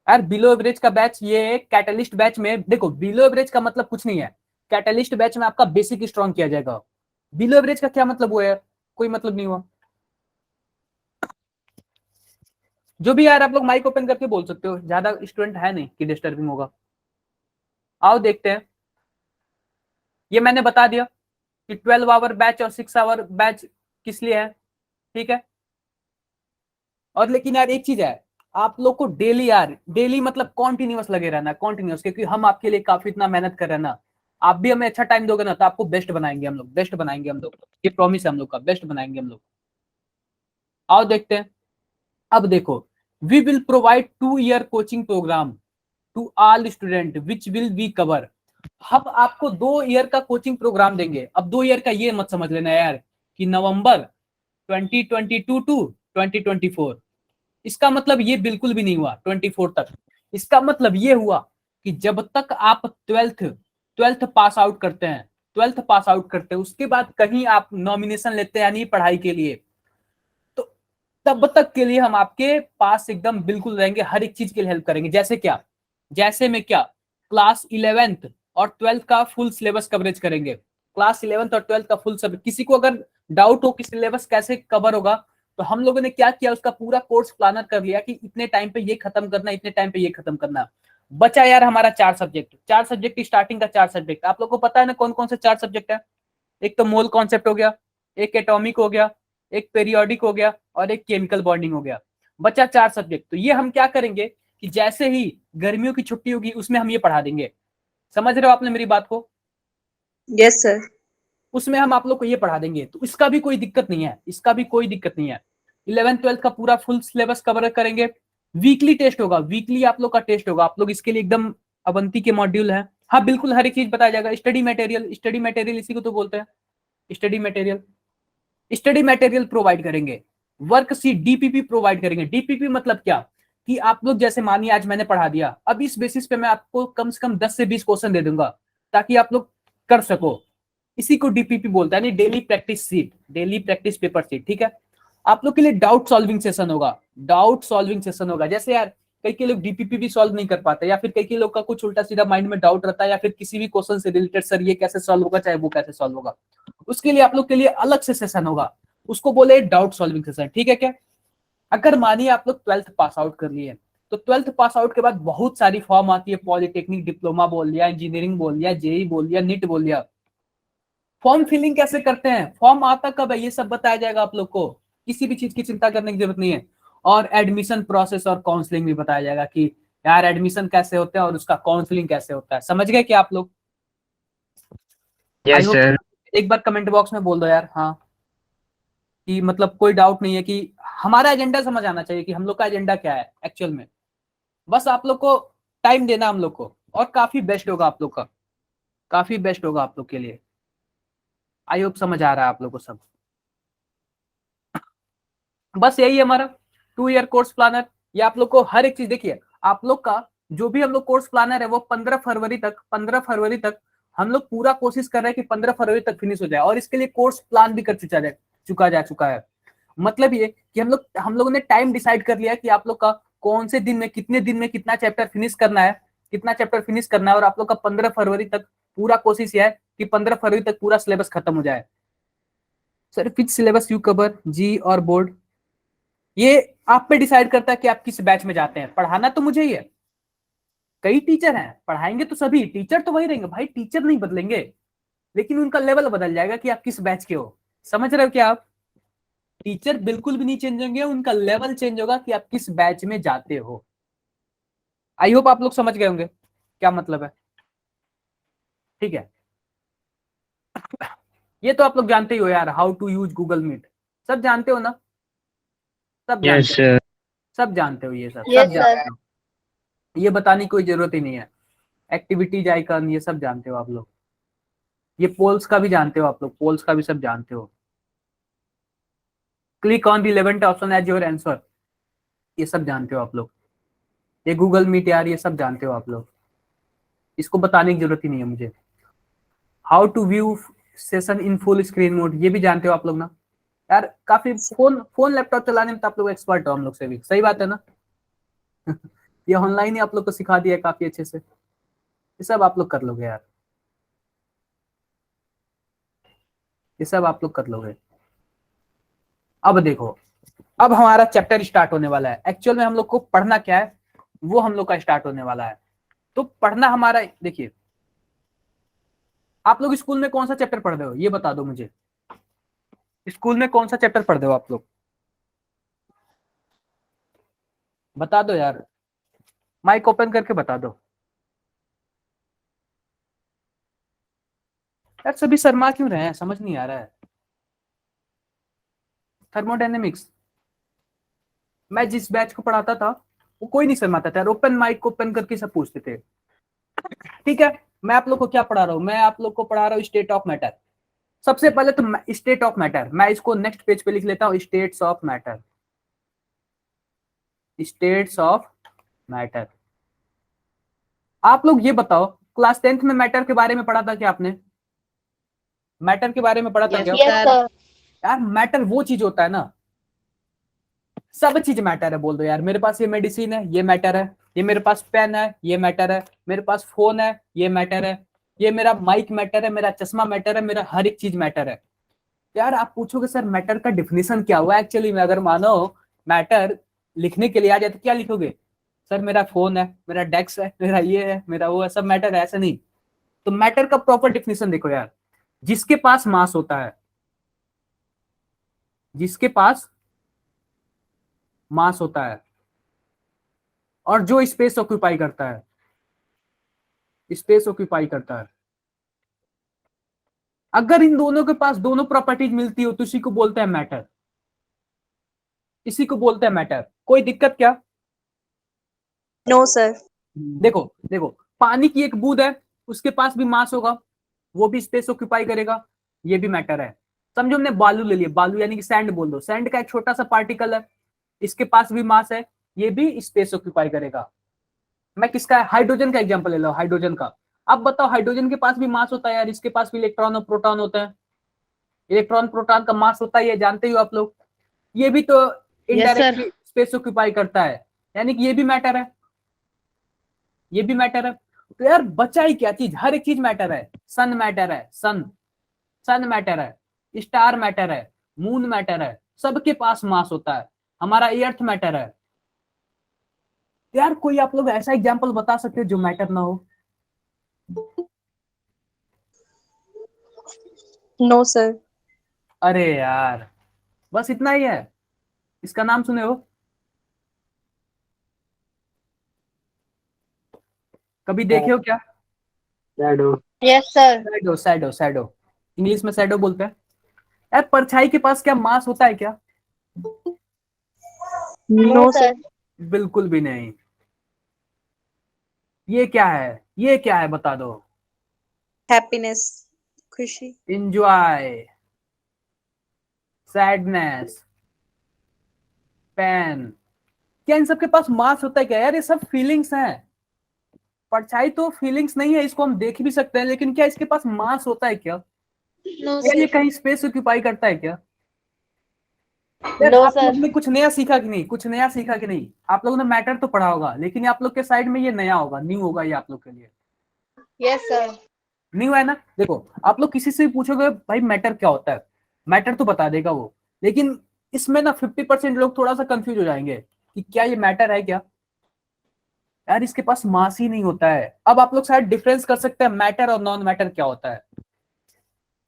S1: यार बिलो एवरेज का बैच, ये कैटलिस्ट बैच में देखो, बिलो एवरेज का मतलब कुछ नहीं है, कैटलिस्ट बैच में आपका बेसिक स्ट्रॉन्ग किया जाएगा। बिलो एवरेज का क्या मतलब हुआ यार, कोई मतलब नहीं हुआ। जो भी यार आप लोग माइक ओपन करके बोल सकते हो, ज्यादा स्टूडेंट है नहीं कि डिस्टर्बिंग होगा। आओ देखते हैं, ये मैंने बता दिया कि 12 आवर बैच और 6 आवर बैच किस लिए है। ठीक है, और लेकिन यार एक चीज है, आप लोग को डेली यार, डेली मतलब कॉन्टिन्यूअस लगे रहना, कॉन्टिन्यूअस, क्योंकि हम आपके लिए काफी इतना मेहनत कर रहे हैं ना। आप भी हमें अच्छा टाइम दोगे ना तो आपको बेस्ट बनाएंगे हम लोग, बेस्ट बनाएंगे हम लोग, ये प्रॉमिस है हम लोग का, बेस्ट बनाएंगे हम लोग। आओ देखते हैं। अब देखो, we will provide 2 year coaching program to all student which will we cover. हम आपको 2 year का कोचिंग प्रोग्राम देंगे। अब 2 year का ये मत समझ लेना यार कि नवंबर 2022 टू 2024, इसका मतलब ये बिल्कुल भी नहीं हुआ 24 तक। इसका मतलब ये हुआ कि जब तक आप ट्वेल्थ पास आउट करते हैं, उसके बाद कहीं आप नॉमिनेशन लेते हैं नहीं पढ़ाई के लिए, तो तब तक के लिए हम आपके पास एकदम बिल्कुल रहेंगे, हर एक चीज के लिए हेल्प करेंगे। जैसे में क्या, क्लास 11th और 12th का फुल सिलेबस कवरेज करेंगे। क्लास 11th और 12th का फुल सब, किसी को अगर डाउट हो कि सिलेबस कैसे कवर होगा, तो हम लोगों ने क्या किया, उसका पूरा कोर्स प्लानर कर लिया कि इतने टाइम पे ये खत्म करना, इतने टाइम पे ये खत्म करना। बचा यार हमारा 4 सब्जेक्ट की स्टार्टिंग का 4 सब्जेक्ट। आप लोग को पता है ना कौन कौन से 4 सब्जेक्ट है? एक तो मोल कॉन्सेप्ट हो गया, एक एटॉमिक हो गया, एक पेरियोडिक हो गया और एक केमिकल बॉन्डिंग हो गया। बचा 4 सब्जेक्ट। तो ये हम क्या करेंगे कि जैसे ही गर्मियों की छुट्टी होगी उसमें हम ये पढ़ा देंगे। समझ रहे हो आपने मेरी बात को?
S4: Yes sir.
S1: उसमें हम आप लोग को ये पढ़ा देंगे, तो इसका भी कोई दिक्कत नहीं है, 11th 12th का पूरा फुल सिलेबस कवर करेंगे। वीकली टेस्ट होगा, वीकली आप लोग का टेस्ट होगा। आप लोग इसके लिए एकदम अवंती के मॉड्यूल है। हाँ बिल्कुल, हर एक चीज बताया जाएगा। स्टडी मटेरियल इसी को तो बोलते हैं, स्टडी मटेरियल प्रोवाइड करेंगे। वर्कशीट डीपीपी प्रोवाइड करेंगे। डीपीपी मतलब क्या कि आप लोग जैसे मानिए आज मैंने पढ़ा दिया, अब इस बेसिस पे मैं आपको कम से कम 10 से 20 क्वेश्चन दे दूंगा ताकि आप लोग कर सको। इसी को डीपीपी बोलता है, daily practice sheet, daily practice paper sheet. ठीक है, आप लोग के लिए डाउट सॉल्विंग सेशन होगा। जैसे यार कई के लोग डीपीपी भी सॉल्व नहीं कर पाते, या फिर कई के लोग का कुछ उल्टा सीधा माइंड में डाउट रहता है, या फिर किसी भी क्वेश्चन से रिलेटेड, सर ये कैसे सॉल्व होगा, चाहे वो कैसे सॉल्व होगा, उसके लिए आप लोग के लिए अलग से सेशन होगा। उसको बोले डाउट सॉल्विंग सेशन। ठीक है क्या? अगर मानिए आप लोग 12th पास आउट कर लिए, तो 12th पास आउट के बाद बहुत सारी फॉर्म आती है, पॉलिटेक्निक डिप्लोमा बोल लिया, इंजीनियरिंग बोल लिया, जेई बोल लिया, नीट बोल लिया। फॉर्म फिलिंग कैसे करते हैं, फॉर्म आता कब है, ये सब बताया जाएगा आप लोग को। किसी भी चीज की चिंता करने की जरूरत नहीं है। और एडमिशन प्रोसेस और काउंसलिंग भी बताया जाएगा कि यार एडमिशन कैसे होते हैं और उसका काउंसलिंग कैसे होता है। समझ गए क्या आप लोग? आई
S3: यस
S1: होप।
S3: सर।
S1: एक बार कमेंट बॉक्स में बोल दो यार हाँ, कि मतलब कोई डाउट नहीं है कि हमारा एजेंडा समझ आना चाहिए कि हम लोग का एजेंडा क्या है एक्चुअल में। बस आप लोग को टाइम देना हम लोग को, और काफी बेस्ट होगा आप लोग का, काफी बेस्ट होगा आप लोग के लिए। आई होप समझ आ रहा है आप लोग को सब। बस यही है हमारा 2 year कोर्स प्लानर। ये आप लोग को हर एक चीज, देखिए आप लोग का जो भी हम लोग कोर्स प्लानर है वो 15 फरवरी तक हम लोग पूरा कोशिश कर रहे हैं कि 15 फरवरी तक फिनिश हो जाए। और इसके लिए कोर्स प्लान भी कर चुका है। मतलब ये कि हम लोगों ने टाइम डिसाइड कर लिया कि आप लोग का कौन से दिन में, कितने दिन में कितना चैप्टर फिनिश करना है, और आप लोग का 15 फरवरी तक पूरा कोशिश यह है कि 15 फरवरी तक पूरा सिलेबस खत्म हो जाए। Sir which syllabus you cover, जी और बोर्ड, ये आप पे डिसाइड करता है कि आप किस बैच में जाते हैं। पढ़ाना तो मुझे ही है, कई टीचर हैं, पढ़ाएंगे तो सभी, टीचर तो वही रहेंगे भाई, टीचर नहीं बदलेंगे, लेकिन उनका लेवल बदल जाएगा कि आप किस बैच के हो। समझ रहे हो क्या आप? टीचर बिल्कुल भी नहीं चेंज होंगे, उनका लेवल चेंज होगा कि आप किस बैच में जाते हो। आई होप आप लोग समझ गए होंगे क्या मतलब है। ठीक है, ये तो आप लोग जानते ही हो यार, how to use Google Meet, सब जानते हो ना? सब
S3: यस
S1: जानते हो,
S3: सर।
S1: सब जानते हो, ये सब
S4: यस सर।
S1: जानते हो, ये बताने की कोई जरूरत ही नहीं है। एक्टिविटीज आइकन ये सब जानते हो आप लोग, ये पोल्स का भी जानते हो आप लोग, पोल्स का भी सब जानते हो। Click on relevant option as your answer, ये सब जानते हो आप लोग। ये गूगल मीट यार, ये सब जानते हो आप लोग, इसको बताने की जरूरत ही नहीं है मुझे। How to view session in full screen mode, ये भी जानते हो आप लोग ना यार। काफी फोन लैपटॉप चलाने में तो आप लोग एक्सपर्ट हो हम लोग से भी, सही बात है ना? ये ऑनलाइन ही आप लोग को सिखा दिया है काफी अच्छे से, ये सब आप लोग कर लोगे यार, ये सब आप लोग कर लोगे। अब देखो, अब हमारा चैप्टर स्टार्ट होने वाला है। एक्चुअल में हम लोग को पढ़ना क्या है वो हम लोग का स्टार्ट होने वाला है। तो पढ़ना हमारा, देखिए आप लोग स्कूल में कौन सा चैप्टर पढ़ रहे हो ये बता दो मुझे। स्कूल में कौन सा चैप्टर पढ़ रहे हो आप लोग, बता दो यार, माइक ओपन करके बता दो यार। सभी शर्मा क्यों रहे हैं, समझ नहीं आ रहा है। थर्मोडायनेमिक्स, मैं जिस बैच को पढ़ाता था वो कोई नहीं शर्माता था, ओपन माइक को ओपन करके सब पूछते थे। ठीक है, मैं आप लोग को क्या पढ़ा रहा हूँ, मैं आप लोग को पढ़ा रहा हूँ स्टेट ऑफ मैटर। सबसे पहले तो स्टेट ऑफ मैटर, मैं इसको नेक्स्ट पेज पे लिख लेता हूँ, states of matter, states of matter. आप लोग ये बताओ, क्लास 10th में मैटर के बारे में पढ़ा था क्या आपने? मैटर के बारे में पढ़ा था क्या?
S2: Yes sir.
S1: यार मैटर वो चीज होता है ना, सब चीज मैटर है। बोल दो यार, मेरे पास ये मेडिसिन है, ये मैटर है। ये मेरे पास पेन है, ये मैटर है। मेरे पास फोन है, ये मैटर है। ये मेरा माइक मैटर है, मेरा चश्मा मैटर है, मेरा हर एक चीज मैटर है। यार आप पूछोगे सर मैटर का डिफिनेशन क्या हुआ एक्चुअली में, अगर मानो मैटर लिखने के लिए आ जाए तो क्या लिखोगे? सर मेरा फोन है, मेरा डेस्क है, मेरा ये है, मेरा वो है, सब मैटर है। ऐसा नहीं। तो मैटर का प्रॉपर डिफिनेशन देखो यार, जिसके पास मास होता है, जिसके पास मास होता है और जो स्पेस ऑक्यूपाई करता है, स्पेस ऑक्यूपाई करता है, अगर इन दोनों के पास दोनों प्रॉपर्टीज मिलती हो तो इसी को बोलते हैं मैटर, इसी को बोलते हैं मैटर। कोई दिक्कत क्या?
S4: No, sir.
S1: देखो देखो, पानी की एक बूंद है, उसके पास भी मास होगा, वो भी स्पेस ऑक्यूपाई करेगा, ये भी मैटर है। समझो हमने बालू ले लिया, बालू यानी कि सैंड बोल दो, सैंड का एक छोटा सा पार्टिकल है, इसके पास भी मास है, ये भी स्पेस ऑक्यूपाई करेगा। मैं किसका, हाइड्रोजन का एग्जांपल ले लो, हाइड्रोजन का। अब बताओ, हाइड्रोजन के पास भी मास होता है यार, इसके पास भी इलेक्ट्रॉन और प्रोटॉन होता है। इलेक्ट्रॉन प्रोटॉन का मास होता है, ये जानते हो आप लोग। ये भी तो इनडायरेक्टली स्पेस ऑक्यूपाई करता है, यानी कि ये भी मैटर है, ये भी मैटर है। तो यार बचा ही क्या चीज, हर एक चीज मैटर है। सन मैटर है, सन, सन मैटर है, स्टार मैटर है, मून मैटर है, सबके पास मास होता है। हमारा अर्थ मैटर है। यार कोई आप लोग ऐसा एग्जांपल बता सकते हो जो मैटर ना हो?
S4: No, sir.
S1: अरे यार, बस इतना ही है। इसका नाम सुने हो? कभी देखे हो क्या?
S3: Shadow.
S2: Yes sir.
S1: Shadow, shadow, shadow, English में सैडो बोलते हैं। यार परछाई के पास क्या मास होता है क्या?
S4: No, sir.
S1: बिल्कुल भी नहीं। ये क्या है, ये क्या है बता दो?
S4: Happiness. खुशी.
S1: इंजॉय, सैडनेस, पेन, क्या इन सबके पास मास होता है क्या? यार ये सब फीलिंग्स हैं। परछाई तो फीलिंग्स नहीं है, इसको हम देख भी सकते हैं, लेकिन क्या इसके पास मास होता है क्या?
S2: नो
S1: क्या ये
S2: सर।
S1: कहीं स्पेस ऑक्यूपाई करता है क्या? यार
S2: नो
S1: आप लोग
S2: सर।
S1: ने कुछ नया सीखा कि नहीं, कुछ नया सीखा कि नहीं? आप लोगों ने मैटर तो पढ़ा होगा, लेकिन आप लोग के साइड में ये नया होगा, न्यू होगा ये आप लोग के लिए।
S2: Yes sir.
S1: न्यू है ना? देखो आप लोग किसी से भी पूछोगे भाई मैटर क्या होता है, मैटर तो बता देगा वो, लेकिन इसमें ना 50% लोग थोड़ा सा कंफ्यूज हो जाएंगे कि क्या ये मैटर है क्या। यार इसके पास मास ही नहीं होता है। अब आप लोग शायद डिफरेंस कर सकते हैं मैटर और नॉन मैटर क्या होता है।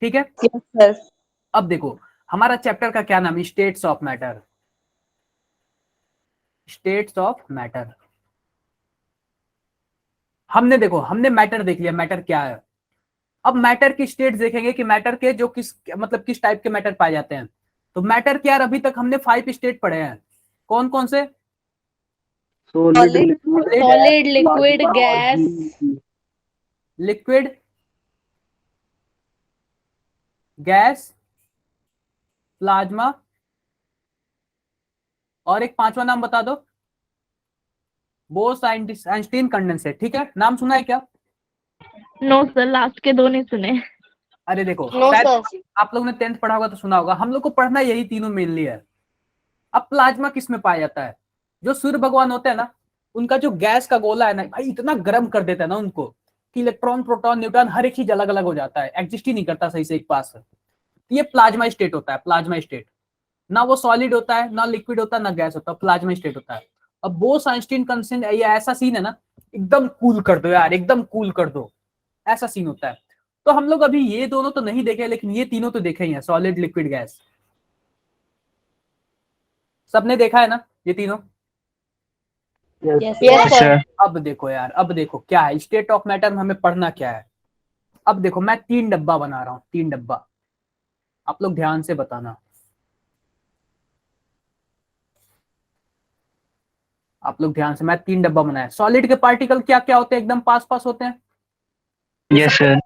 S1: ठीक है,
S4: Yes, sir.
S1: अब देखो हमारा चैप्टर का क्या नाम है, states of matter, states of matter. हमने देखो, हमने मैटर देख लिया, मैटर क्या है। अब मैटर की स्टेट्स देखेंगे कि मैटर के जो किस मतलब किस टाइप के मैटर पाए जाते हैं। तो मैटर के यार अभी तक हमने 5 स्टेट पढ़े हैं। कौन कौन से?
S3: Solid,
S4: Solid.
S3: Liquid,
S2: solid, liquid,
S3: plasma और
S2: gas.
S3: Gas.
S1: Liquid, gas, plasma, और एक पांचवा नाम बता दो। Bose Einstein condensate. ठीक है, नाम सुना है क्या?
S2: नो सर, लास्ट के दो नहीं सुने।
S1: अरे देखो
S2: नो
S1: शायद
S2: सर।
S1: आप लोगों ने 10th पढ़ा होगा तो सुना होगा, हम लोग को पढ़ना यही तीनों मेनली है। अब प्लाज्मा किस में पाया जाता है? जो सूर्य भगवान होते हैं ना, उनका जो गैस का गोला है ना भाई, इतना गर्म कर देता है ना उनको कि इलेक्ट्रॉन प्रोटॉन न्यूट्रॉन हर एक चीज अलग अलग हो जाता है, एग्जिस्ट ही नहीं करता सही से एक पास। ये प्लाज्मा स्टेट होता है, प्लाज्मा स्टेट। ना वो सॉलिड होता है, ना लिक्विड होता है, ना गैस होता है, प्लाज्मा स्टेट होता है। अब बोस आइंस्टीन कंसेंट ये ऐसा सीन है ना, एकदम कूल कर दो यार, एकदम कूल कर दो, ऐसा सीन होता है। तो हम लोग अभी ये दोनों तो नहीं देखे, लेकिन ये तीनों तो देखे ही हैं, सॉलिड लिक्विड गैस। सबने देखा है ना ये तीनों?
S2: Yes sir.
S1: अब देखो यार, अब देखो क्या है स्टेट ऑफ मैटर में हमें पढ़ना क्या है। अब देखो मैं 3 डब्बा बना रहा हूं, 3 डब्बा, आप लोग ध्यान से बताना। आप लोग ध्यान से, मैं 3 डब्बा बनाया। सॉलिड के पार्टिकल क्या क्या होते हैं, एकदम पास पास होते हैं।
S3: Yes, sir.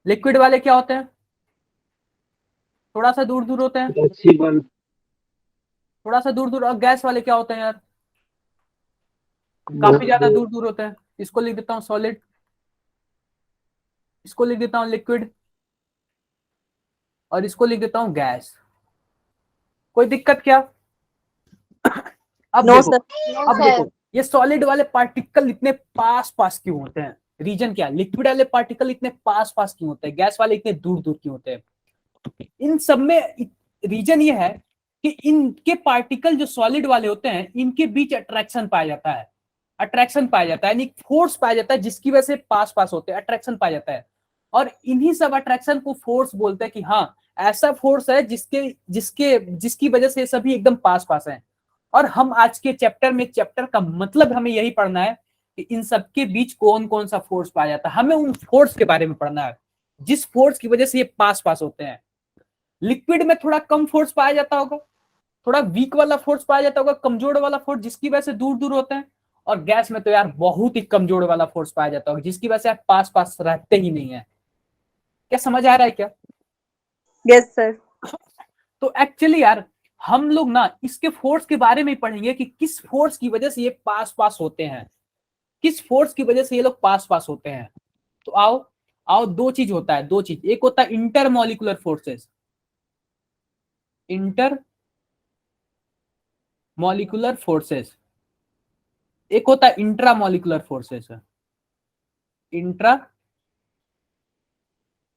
S1: लिक्विड वाले क्या होते हैं, थोड़ा सा दूर दूर होते हैं,
S3: Flexible.
S1: थोड़ा सा दूर दूर। और गैस वाले क्या होते हैं यार, काफी ज्यादा दूर दूर होते हैं। इसको लिख देता हूँ सॉलिड, इसको लिख देता हूँ लिक्विड, और इसको लिख देता हूँ गैस। कोई दिक्कत क्या? अब
S4: No,
S1: देखो,
S4: sir.
S1: अब देखो ये सॉलिड वाले पार्टिकल इतने पास पास क्यों होते हैं? रीजन क्या है? लिक्विड वाले पार्टिकल इतने पास पास क्यों होते हैं, गैस वाले इतने दूर दूर क्यों होते हैं? इन सब में रीजन ये है कि इनके पार्टिकल जो सॉलिड वाले होते हैं, इनके बीच अट्रैक्शन पाया जाता है, अट्रैक्शन पाया जाता है, यानी फोर्स पाया जाता है, जिसकी वजह से पास पास होते हैं, अट्रैक्शन पाया जाता है। और इन्हीं सब अट्रैक्शन को फोर्स बोलते हैं कि हाँ, ऐसा फोर्स है जिसके जिसके जिसकी वजह से सभी एकदम पास पास हैं। और हम आज के चैप्टर में, चैप्टर का मतलब हमें यही पढ़ना है कि इन सबके बीच कौन कौन सा फोर्स पाया जाता है। हमें उन फोर्स के बारे में पढ़ना है जिस फोर्स की वजह से ये पास पास होते हैं। लिक्विड में थोड़ा कम फोर्स पाया जाता होगा, थोड़ा वीक वाला फोर्स पाया जाता होगा, कमजोर वाला फोर्स, जिसकी वजह से दूर दूर होते हैं। और गैस में तो यार बहुत ही कमजोर वाला फोर्स पाया जाता होगा, जिसकी वजह से आप पास पास रहते ही नहीं है। क्या समझ आ रहा है क्या?
S4: Yes, sir.
S1: तो एक्चुअली यार हम लोग ना इसके फोर्स के बारे में पढ़ेंगे कि किस फोर्स की वजह से ये पास पास होते हैं, किस फोर्स की वजह से ये लोग पास पास होते हैं। तो आओ आओ, दो चीज होता है, दो चीज। एक होता है inter molecular forces, inter molecular forces. एक होता है intra molecular forces, intra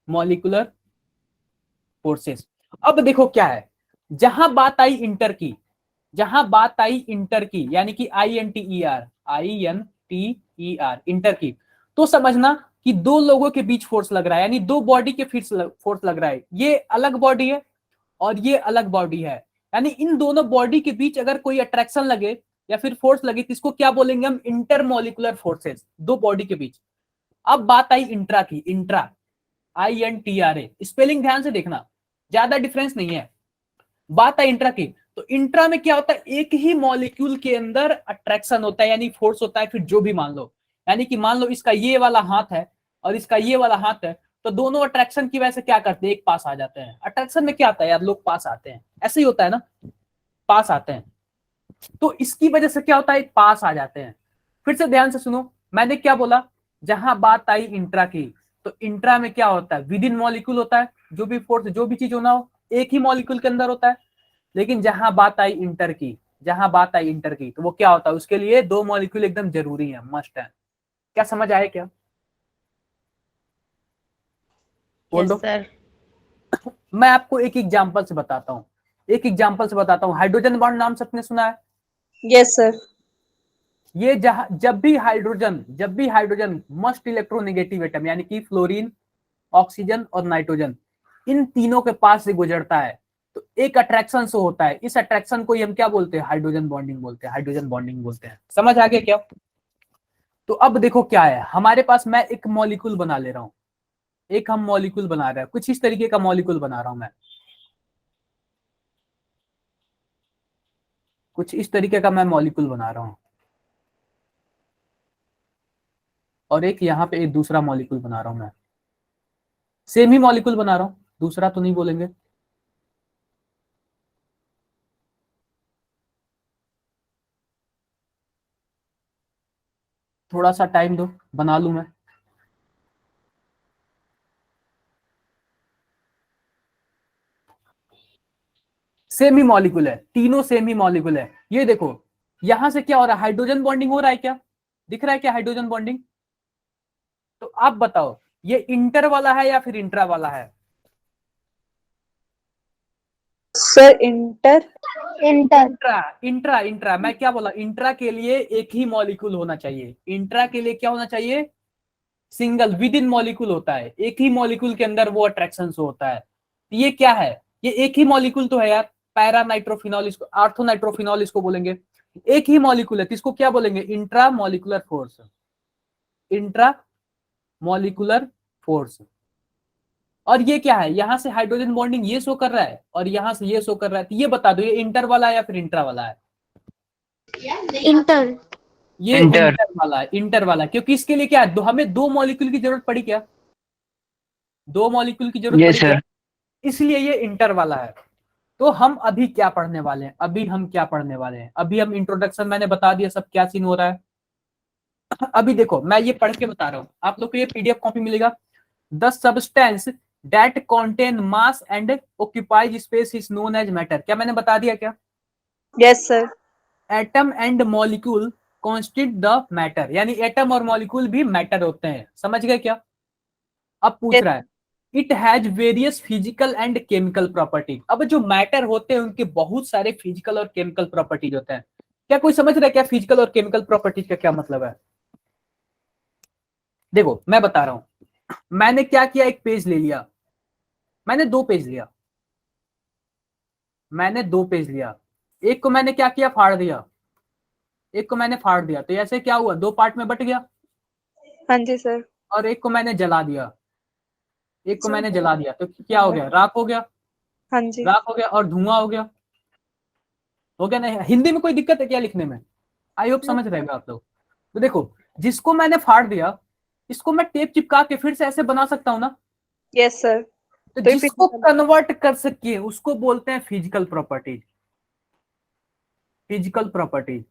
S1: molecular forces. अब देखो क्या है, जहां बात आई इंटर की, जहां बात आई इंटर की, यानी कि INTER, INTER, इंटर की, तो समझना कि दो लोगों के बीच फोर्स लग रहा है, यानी दो बॉडी के फोर्स लग रहा है। ये अलग बॉडी है और ये अलग बॉडी है, यानी इन दोनों बॉडी के बीच अगर कोई अट्रैक्शन लगे या फिर फोर्स लगे तो इसको क्या बोलेंगे हम? इंटरमॉलिक्यूलर फोर्सेस, दो बॉडी के बीच। अब बात आई इंट्रा की, इंट्रा, INTRA, स्पेलिंग ध्यान से देखना, ज्यादा डिफरेंस नहीं है। बात है इंट्रा की, तो इंट्रा में क्या होता है, एक ही मॉलिक्यूल के अंदर अट्रैक्शन होता है, यानी फोर्स होता है, फिर जो भी मान लो, यानी कि मान लो इसका ये वाला हाथ है और इसका ये वाला हाथ है, तो दोनों अट्रैक्शन की वजह से क्या करते हैं? एक पास आ जाते हैं। अट्रैक्शन में क्या आता है यार, लोग पास आते हैं, ऐसे ही होता है ना, पास आते हैं। तो इसकी वजह से क्या होता है, एक पास आ जाते हैं। फिर से ध्यान से सुनो, मैंने क्या बोला, जहां बात आई इंट्रा की, तो इंट्रा में क्या होता है, विद इन मॉलिक्यूल होता है, जो भी फोर्स, जो भी चीज होना हो एक ही मॉलिक्यूल के अंदर होता है। लेकिन जहां बात आई इंटर की, जहां बात आई इंटर की, तो वो क्या होता है, उसके लिए दो मॉलिक्यूल एकदम जरूरी है, मस्ट है। क्या समझ आए क्या? बोल
S2: यस
S1: दो।
S2: सर।
S1: मैं आपको एक एग्जांपल से बताता हूँ, एक एग्जांपल से बताता हूँ। हाइड्रोजन बॉन्ड नाम सबने सुना है?
S4: Yes, sir.
S1: ये जब भी हाइड्रोजन मस्ट इलेक्ट्रोनेगेटिव एटम, यानी कि फ्लोरीन, ऑक्सीजन और नाइट्रोजन, इन तीनों के पास से गुजरता है तो एक अट्रैक्शन शो होता है। इस अट्रैक्शन को हम क्या बोलते हैं? हाइड्रोजन बॉन्डिंग बोलते हैं, हाइड्रोजन बॉन्डिंग बोलते हैं। समझ आ गया क्या? तो अब देखो क्या है हमारे पास, मैं एक मॉलिक्यूल बना ले रहा हूं, एक हम मॉलिक्यूल बना रहे हैं, कुछ इस तरीके का मॉलिक्यूल बना रहा हूं मैं, कुछ इस तरीके का मैं मॉलिक्यूल बना रहा हूं, और एक यहाँ पे एक दूसरा मॉलिक्यूल बना रहा हूं मैं, सेम ही मॉलिक्यूल बना रहा हूं, दूसरा तो नहीं बोलेंगे। थोड़ा सा टाइम दो, बना लूं मैं। सेम ही मॉलिक्यूल है, तीनों सेम ही मॉलिक्यूल है। ये देखो यहां से क्या हो रहा है, हाइड्रोजन बॉन्डिंग हो रहा है क्या? दिख रहा है क्या हाइड्रोजन बॉन्डिंग? तो आप बताओ ये इंटर वाला है या फिर इंट्रा वाला है?
S4: Sir, inter.
S2: Inter.
S1: Intra, intra, intra. मैं क्या बोला, इंट्रा के लिए एक ही मॉलिक्यूल होना चाहिए। इंट्रा के लिए क्या होना चाहिए? सिंगल, विद इन मॉलिक्यूल होता है, एक ही मॉलिक्यूल के अंदर वो अट्रैक्शन होता है। ये क्या है, ये एक ही मॉलिक्यूल तो है यार, पैरा नाइट्रोफिनॉल, इसको आर्थो नाइट्रोफिनॉल इसको बोलेंगे। एक ही मॉलिक्यूल है तो इसको क्या बोलेंगे? Intra molecular force, intra molecular force. और ये क्या है, यहां से हाइड्रोजन बॉन्डिंग ये शो कर रहा है और यहां से ये शो कर रहा है, तो ये बता दो ये इंटर वाला है या फिर इंट्रा वाला है?
S2: इंटर।
S1: ये
S3: इंटर।
S1: इंटर वाला, क्योंकि इसके लिए क्या है, हमें 2 मॉलिक्यूल की जरूरत पड़ी क्या, 2 मॉलिक्यूल की जरूरत
S3: यस
S1: पड़ी क्या,
S3: सर।
S1: इसलिए ये इंटर वाला है। तो हम अभी क्या पढ़ने वाले हैं, अभी हम क्या पढ़ने वाले हैं, अभी हम इंट्रोडक्शन, मैंने बता दिया सब क्या सीन हो रहा है। अभी देखो मैं ये पढ़ के बता रहा हूँ, आप लोग को ये पीडीएफ कॉपी मिलेगा। The substance that contain mass and occupies space is known as matter. क्या मैंने बता दिया क्या,
S4: Yes, sir.
S1: Atom and molecule constitute the matter, यानी एटम और मॉलिक्यूल भी मैटर होते हैं, समझ गए क्या। अब पूछ
S4: Yes.
S1: रहा है it has various physical and chemical properties. अब जो मैटर होते हैं उनके बहुत सारे फिजिकल और केमिकल प्रॉपर्टीज होते हैं। क्या कोई समझ रहा है क्या फिजिकल और केमिकल प्रॉपर्टीज का क्या मतलब है। देखो मैं बता रहा हूं, मैंने क्या किया, एक पेज ले लिया, मैंने 2 पेज लिया, मैंने 2 पेज लिया, एक को मैंने क्या किया, फाड़ दिया, एक को मैंने फाड़ दिया, तो ऐसे क्या हुआ, 2 पार्ट में बट गया।
S4: हाँ जी सर।
S1: और एक को मैंने जला दिया, एक को मैंने जला दिया, तो क्या हो गया, राख हो गया,
S4: हाँ जी।
S1: राख हो गया और धुआं हो गया ना। हिंदी में कोई दिक्कत है क्या लिखने में, आई होप समझ रहेगा आप लोग। तो देखो जिसको मैंने फाड़ दिया, इसको मैं टेप चिपका के फिर से ऐसे बना सकता हूं ना।
S4: Yes sir.
S1: तो
S4: तो ये
S1: जिसको
S4: physical-
S1: कन्वर्ट कर सके उसको बोलते हैं फिजिकल प्रॉपर्टीज, फिजिकल प्रॉपर्टीज।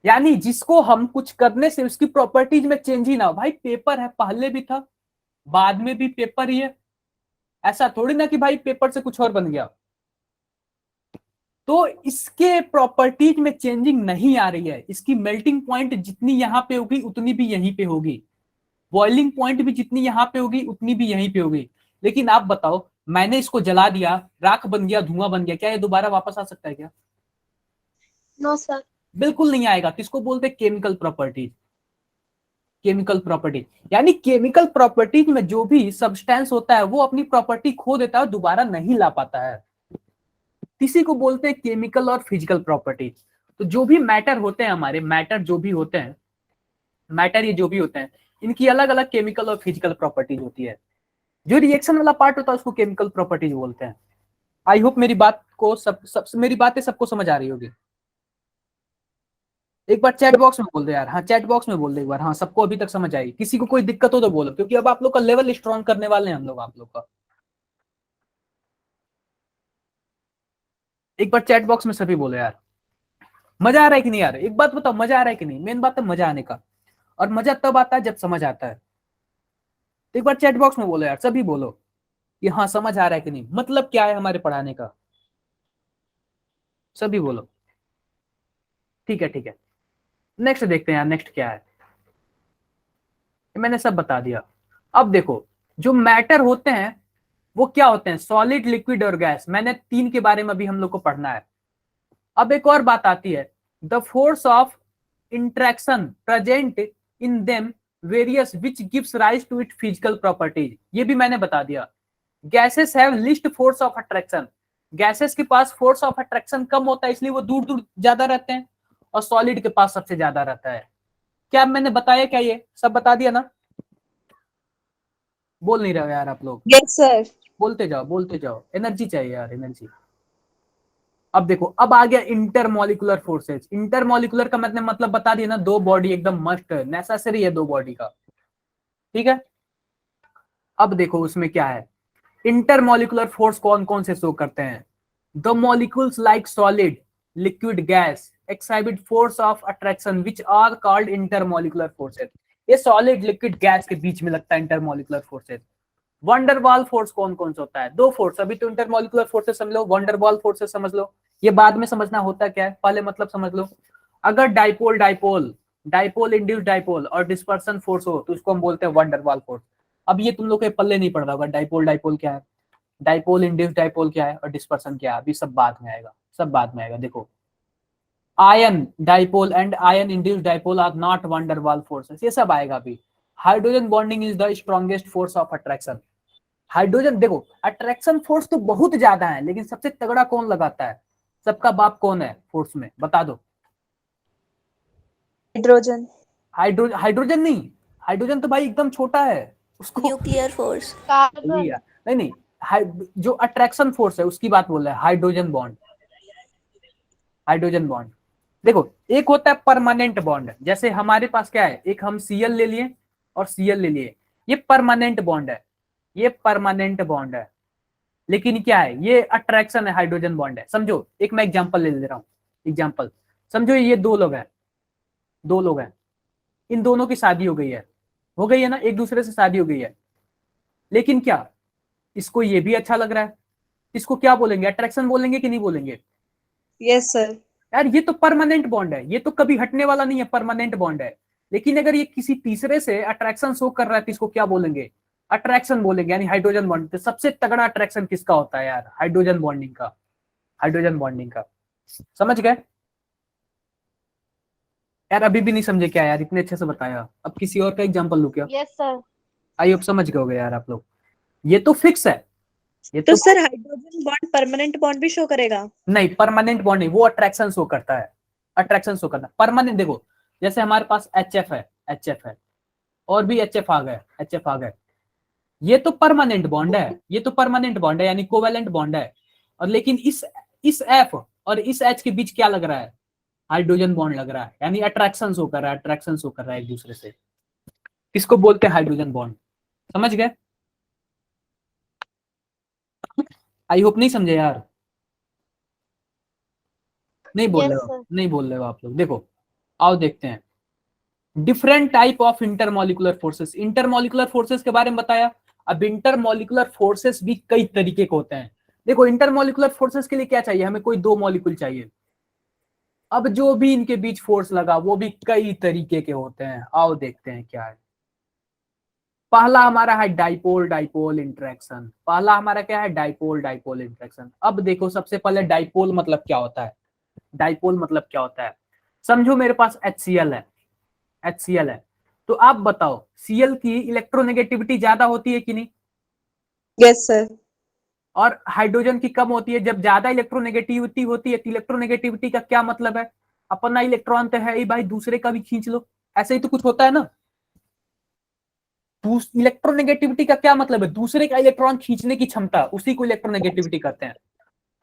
S1: यानी जिसको हम कुछ करने से उसकी प्रॉपर्टीज में चेंज ही ना हो। भाई पेपर है, पहले भी था, बाद में भी पेपर ही है, ऐसा थोड़ी ना कि भाई पेपर से कुछ और बन गया। तो इसके प्रॉपर्टीज में चेंजिंग नहीं आ रही है, इसकी मेल्टिंग पॉइंट जितनी यहां पे होगी उतनी भी यहीं पे होगी, बॉइलिंग पॉइंट भी जितनी यहां पे होगी उतनी भी यहीं पे होगी। लेकिन आप बताओ, मैंने इसको जला दिया, राख बन गया, धुआं बन गया, क्या ये दोबारा वापस आ सकता है क्या,
S2: नो सर।
S1: बिल्कुल नहीं आएगा। किसको बोलते हैं, केमिकल प्रॉपर्टीज, केमिकल प्रॉपर्टीज। यानी केमिकल प्रॉपर्टीज में जो भी सब्सटेंस होता है वो अपनी प्रॉपर्टी खो देता है, दोबारा नहीं ला पाता है, इसी को बोलते हैं केमिकल और फिजिकल प्रॉपर्टीज। तो जो भी मैटर होते हैं हमारे, मैटर जो भी होते हैं, मैटर ये जो भी होते हैं, इनकी अलग अलग केमिकल और फिजिकल प्रॉपर्टीज होती है। जो रिएक्शन वाला पार्ट होता है उसको केमिकल प्रॉपर्टीज बोलते हैं। आई होप मेरी बात को मेरी बातें सबको समझ आ रही होगी। एक बार चैट बॉक्स में बोल दे यार, हाँ चैट बॉक्स में बोल दे एक बार, हाँ सबको अभी तक समझ आई, किसी को कोई दिक्कत हो तो बोलो, क्योंकि अब आप लोग का लेवल स्ट्रॉन्ग करने वाले हैं हम लोग आप लोग का। एक बार चैट बॉक्स में सभी बोलो यार, मजा आ रहा है कि नहीं यार, एक बात बताओ, मजा आ रहा है कि नहीं, मेन बात है मजा आने का, और मजा तब आता है जब समझ आता है। तो एक बार चैट बॉक्स में बोलो यार, सभी बोलो कि हाँ समझ आ रहा है कि नहीं, मतलब क्या है हमारे पढ़ाने का, सभी बोलो। ठीक है ठीक है, नेक्स्ट देखते हैं यार, नेक्स्ट क्या है, मैंने सब बता दिया। अब देखो जो मैटर होते हैं वो क्या होते हैं, सॉलिड, लिक्विड और गैस। मैंने 3 के बारे में अभी हम लोग को पढ़ना है। अब एक और बात आती है, the force of interaction present in them various which gives rise to it physical properties. ये भी मैंने बता दिया। Gases have least force of attraction, gases के पास फोर्स ऑफ अट्रैक्शन कम होता है इसलिए वो दूर दूर ज्यादा रहते हैं, और सॉलिड के पास सबसे ज्यादा रहता है। क्या मैंने बताया, क्या ये सब बता दिया ना, बोल नहीं रहे यार आप लोग,
S4: यस सर।
S1: बोलते जाओ, एनर्जी चाहिए यार, एनर्जी। अब देखो अब आ गया इंटरमॉलिकुलर फोर्सेज। इंटरमॉलिकुलर का मैंने मतलब बता दिया ना, 2 बॉडी एकदम मस्ट नेसेसरी है 2 बॉडी का, ठीक है। अब देखो उसमें क्या है, इंटरमॉलिकुलर फोर्स कौन कौन से शो करते हैं, the molecules like solid, liquid, gas exhibit force of attraction which are called intermolecular forces. ये सॉलिड, लिक्विड, गैस के बीच में लगता है इंटरमॉलिकुलर फोर्सेज। वंडरवाल फोर्स कौन कौन सा होता है, 2 फोर्स, अभी तो इंटरमॉलिकुलर फोर्सेस समझ लो, वंडरवाल फोर्सेस समझ लो, ये बाद में समझना होता क्या है, पहले मतलब समझ लो। अगर dipole dipole dipole induce dipole और डिस्पर्सन फोर्स हो तो उसको हम बोलते हैं वंडरवाल फोर्स। अब ये तुम लोग के पल्ले नहीं पड़ रहा होगा, डाइपोल डाइपोल क्या है, डाइपोल इंड्यूस डाइपोल क्या है, और डिस्पर्सन क्या है, अभी सब बाद में आएगा, सब बाद में आएगा। देखो ion dipole and ion induced dipole are not Van der Waals forces, ये सब आएगा अभी। Hydrogen bonding is the strongest force of attraction. Hydrogen, देखो अट्रैक्शन फोर्स तो बहुत ज्यादा है, लेकिन सबसे तगड़ा कौन लगाता है, सबका बाप कौन है फोर्स में, बता दो।
S4: हाइड्रोजन।
S1: हाइड्रोजन नहीं, हाइड्रोजन तो भाई एकदम छोटा है, उसको
S5: न्यूक्लियर फोर्स।
S1: नहीं नहीं, जो अट्रैक्शन फोर्स है उसकी बात बोल रहा है, हाइड्रोजन बॉन्ड, हाइड्रोजन बॉन्ड। देखो एक होता है परमानेंट बॉन्ड, जैसे हमारे पास क्या है, एक हम Cl ले लिए और Cl ले लिए, ये परमानेंट बॉन्ड है, ये परमानेंट बॉन्ड है। लेकिन क्या है, ये अट्रैक्शन है, हाइड्रोजन बॉन्ड है। समझो, एक मैं एग्जांपल ले रहा हूँ, एग्जांपल समझो, ये दो लोग हैं, दो लोग हैं, इन दोनों की शादी हो गई है ना, एक दूसरे से शादी हो गई है। लेकिन क्या इसको ये भी अच्छा लग रहा है, इसको क्या बोलेंगे, अट्रैक्शन बोलेंगे कि नहीं बोलेंगे?
S4: Yes sir.
S1: यार ये तो परमानेंट बॉन्ड है, ये तो कभी हटने वाला नहीं है, परमानेंट बॉन्ड है। लेकिन अगर ये किसी तीसरे से अट्रैक्शन शो कर रहा है तो इसको क्या बोलेंगे, अट्रैक्शन बोलेंगे, यानी हाइड्रोजन बॉन्ड। तो सबसे तगड़ा अट्रैक्शन किसका होता है यार, हाइड्रोजन बॉन्डिंग का, हाइड्रोजन बॉन्डिंग का। समझ गए यार? अभी भी नहीं समझे क्या यार, इतने अच्छे से बताया। अब किसी और का एग्जांपल लूं क्या?
S2: Yes sir.
S1: आई होप समझ गए होगे यार आप लोग। ये तो फिक्स है, ये
S4: तो
S1: तो
S4: sir hydrogen bond permanent bond भी शो करेगा?
S1: नहीं, परमानेंट बॉन्ड नहीं, वो अट्रैक्शन शो करता है, अट्रैक्शन शो करता है। परमानेंट देखो, जैसे हमारे पास HF है, HF है, और भी HF आ गए, HF आ गए, ये तो परमानेंट बॉन्ड है, ये तो परमानेंट बॉन्ड है, यानी कोवेलेंट बॉन्ड है। और लेकिन इस F और इस H के बीच क्या लग रहा है, हाइड्रोजन बॉन्ड लग रहा है, यानी अट्रैक्शन शो कर रहा है, अट्रैक्शन शो कर रहा है एक दूसरे से। किसको बोलते हैं, हाइड्रोजन बॉन्ड। समझ गए? आई होप नहीं समझे यार, नहीं बोल
S2: यस
S1: रहे हो,
S2: सर।
S1: नहीं बोल रहे हो आप लोग। देखो आओ देखते हैं, different type of intermolecular forces. Intermolecular forces के बारे में बताया। अब इंटरमोलिकुलर फोर्सेस भी कई तरीके के होते हैं। देखो इंटरमोलिकुलर फोर्सेस के लिए क्या चाहिए हमें, कोई दो मॉलिक्यूल चाहिए। अब जो भी इनके बीच फोर्स लगा वो भी कई तरीके के होते हैं। आओ देखते हैं क्या है। पहला हमारा है डाइपोल डाइपोल इंटरेक्शन। पहला हमारा क्या है, डाइपोल डाइपोल इंटरेक्शन। अब देखो सबसे पहले डाइपोल मतलब क्या होता है, डाइपोल मतलब क्या होता है। समझो मेरे पास HCl है, HCl है, तो आप बताओ Cl की इलेक्ट्रोनेगेटिविटी ज्यादा होती है कि नहीं?
S4: Yes sir.
S1: और हाइड्रोजन की कम होती है। जब ज्यादा इलेक्ट्रोनेगेटिविटी होती है तो इलेक्ट्रोनेगेटिविटी का क्या मतलब है, अपना इलेक्ट्रॉन तो है ही भाई, दूसरे का भी खींच लो, ऐसे ही तो कुछ होता है ना। इलेक्ट्रोनेगेटिविटी का क्या मतलब है, दूसरे का इलेक्ट्रॉन खींचने की क्षमता, उसी को इलेक्ट्रोनेगेटिविटी कहते हैं।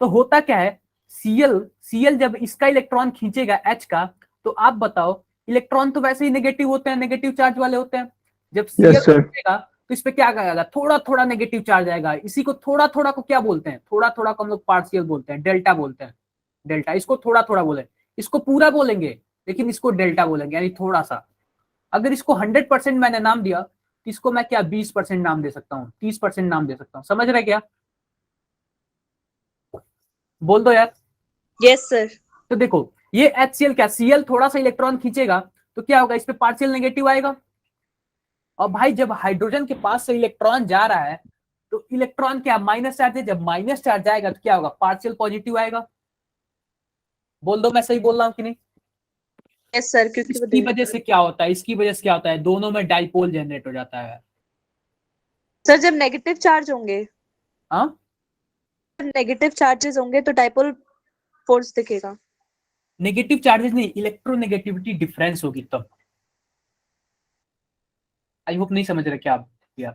S1: तो होता क्या है, Cl जब इसका इलेक्ट्रॉन खींचेगा H का, तो आप बताओ इलेक्ट्रॉन तो वैसे ही नेगेटिव होते हैं, नेगेटिव चार्ज वाले होते हैं। जब Cl
S3: Yes, sir.
S1: खींचेगा तो इस पे क्या आएगा, थोड़ा थोड़ा नेगेटिव चार्ज आएगा। इसी को थोड़ा थोड़ा को क्या बोलते हैं, थोड़ा थोड़ा को हम लोग पार्शियल बोलते हैं, डेल्टा बोलते हैं, डेल्टा। इसको थोड़ा थोड़ा बोले, इसको पूरा बोलेंगे, लेकिन इसको डेल्टा बोलेंगे, यानी थोड़ा सा। अगर इसको 100% मैंने नाम दिया तो इसको मैं क्या 20% नाम दे सकता हूँ, 30% नाम दे सकता हूँ। समझ रहे क्या? बोल दो यार।
S4: Yes sir.
S1: तो देखो ये HCl क्या, Cl थोड़ा सा इलेक्ट्रॉन खींचेगा तो क्या होगा, इस पे पार्शियल नेगेटिव आएगा। और भाई जब हाइड्रोजन के पास से इलेक्ट्रॉन जा रहा है तो इलेक्ट्रॉन क्या माइनस चार्ज है, जब माइनस चार्ज आएगा तो क्या होगा, पार्शियल पॉजिटिव आएगा। बोल दो मैं सही बोल रहा हूँ कि नहीं?
S4: यस सर, क्योंकि वो
S1: इसकी वजह से क्या होता है, इसकी वजह से क्या होता है, दोनों में डाइपोल जनरेट हो जाता है।
S4: सर जब नेगेटिव चार्ज होंगे,
S1: हाँ,
S4: नेगेटिव चार्जेस होंगे तो डाइपोल फोर्स दिखेगा।
S1: नेगेटिव चार्जेस नहीं, इलेक्ट्रोनेगेटिविटी डिफरेंस होगी तब। आई होप नहीं समझ रहे क्या आप, या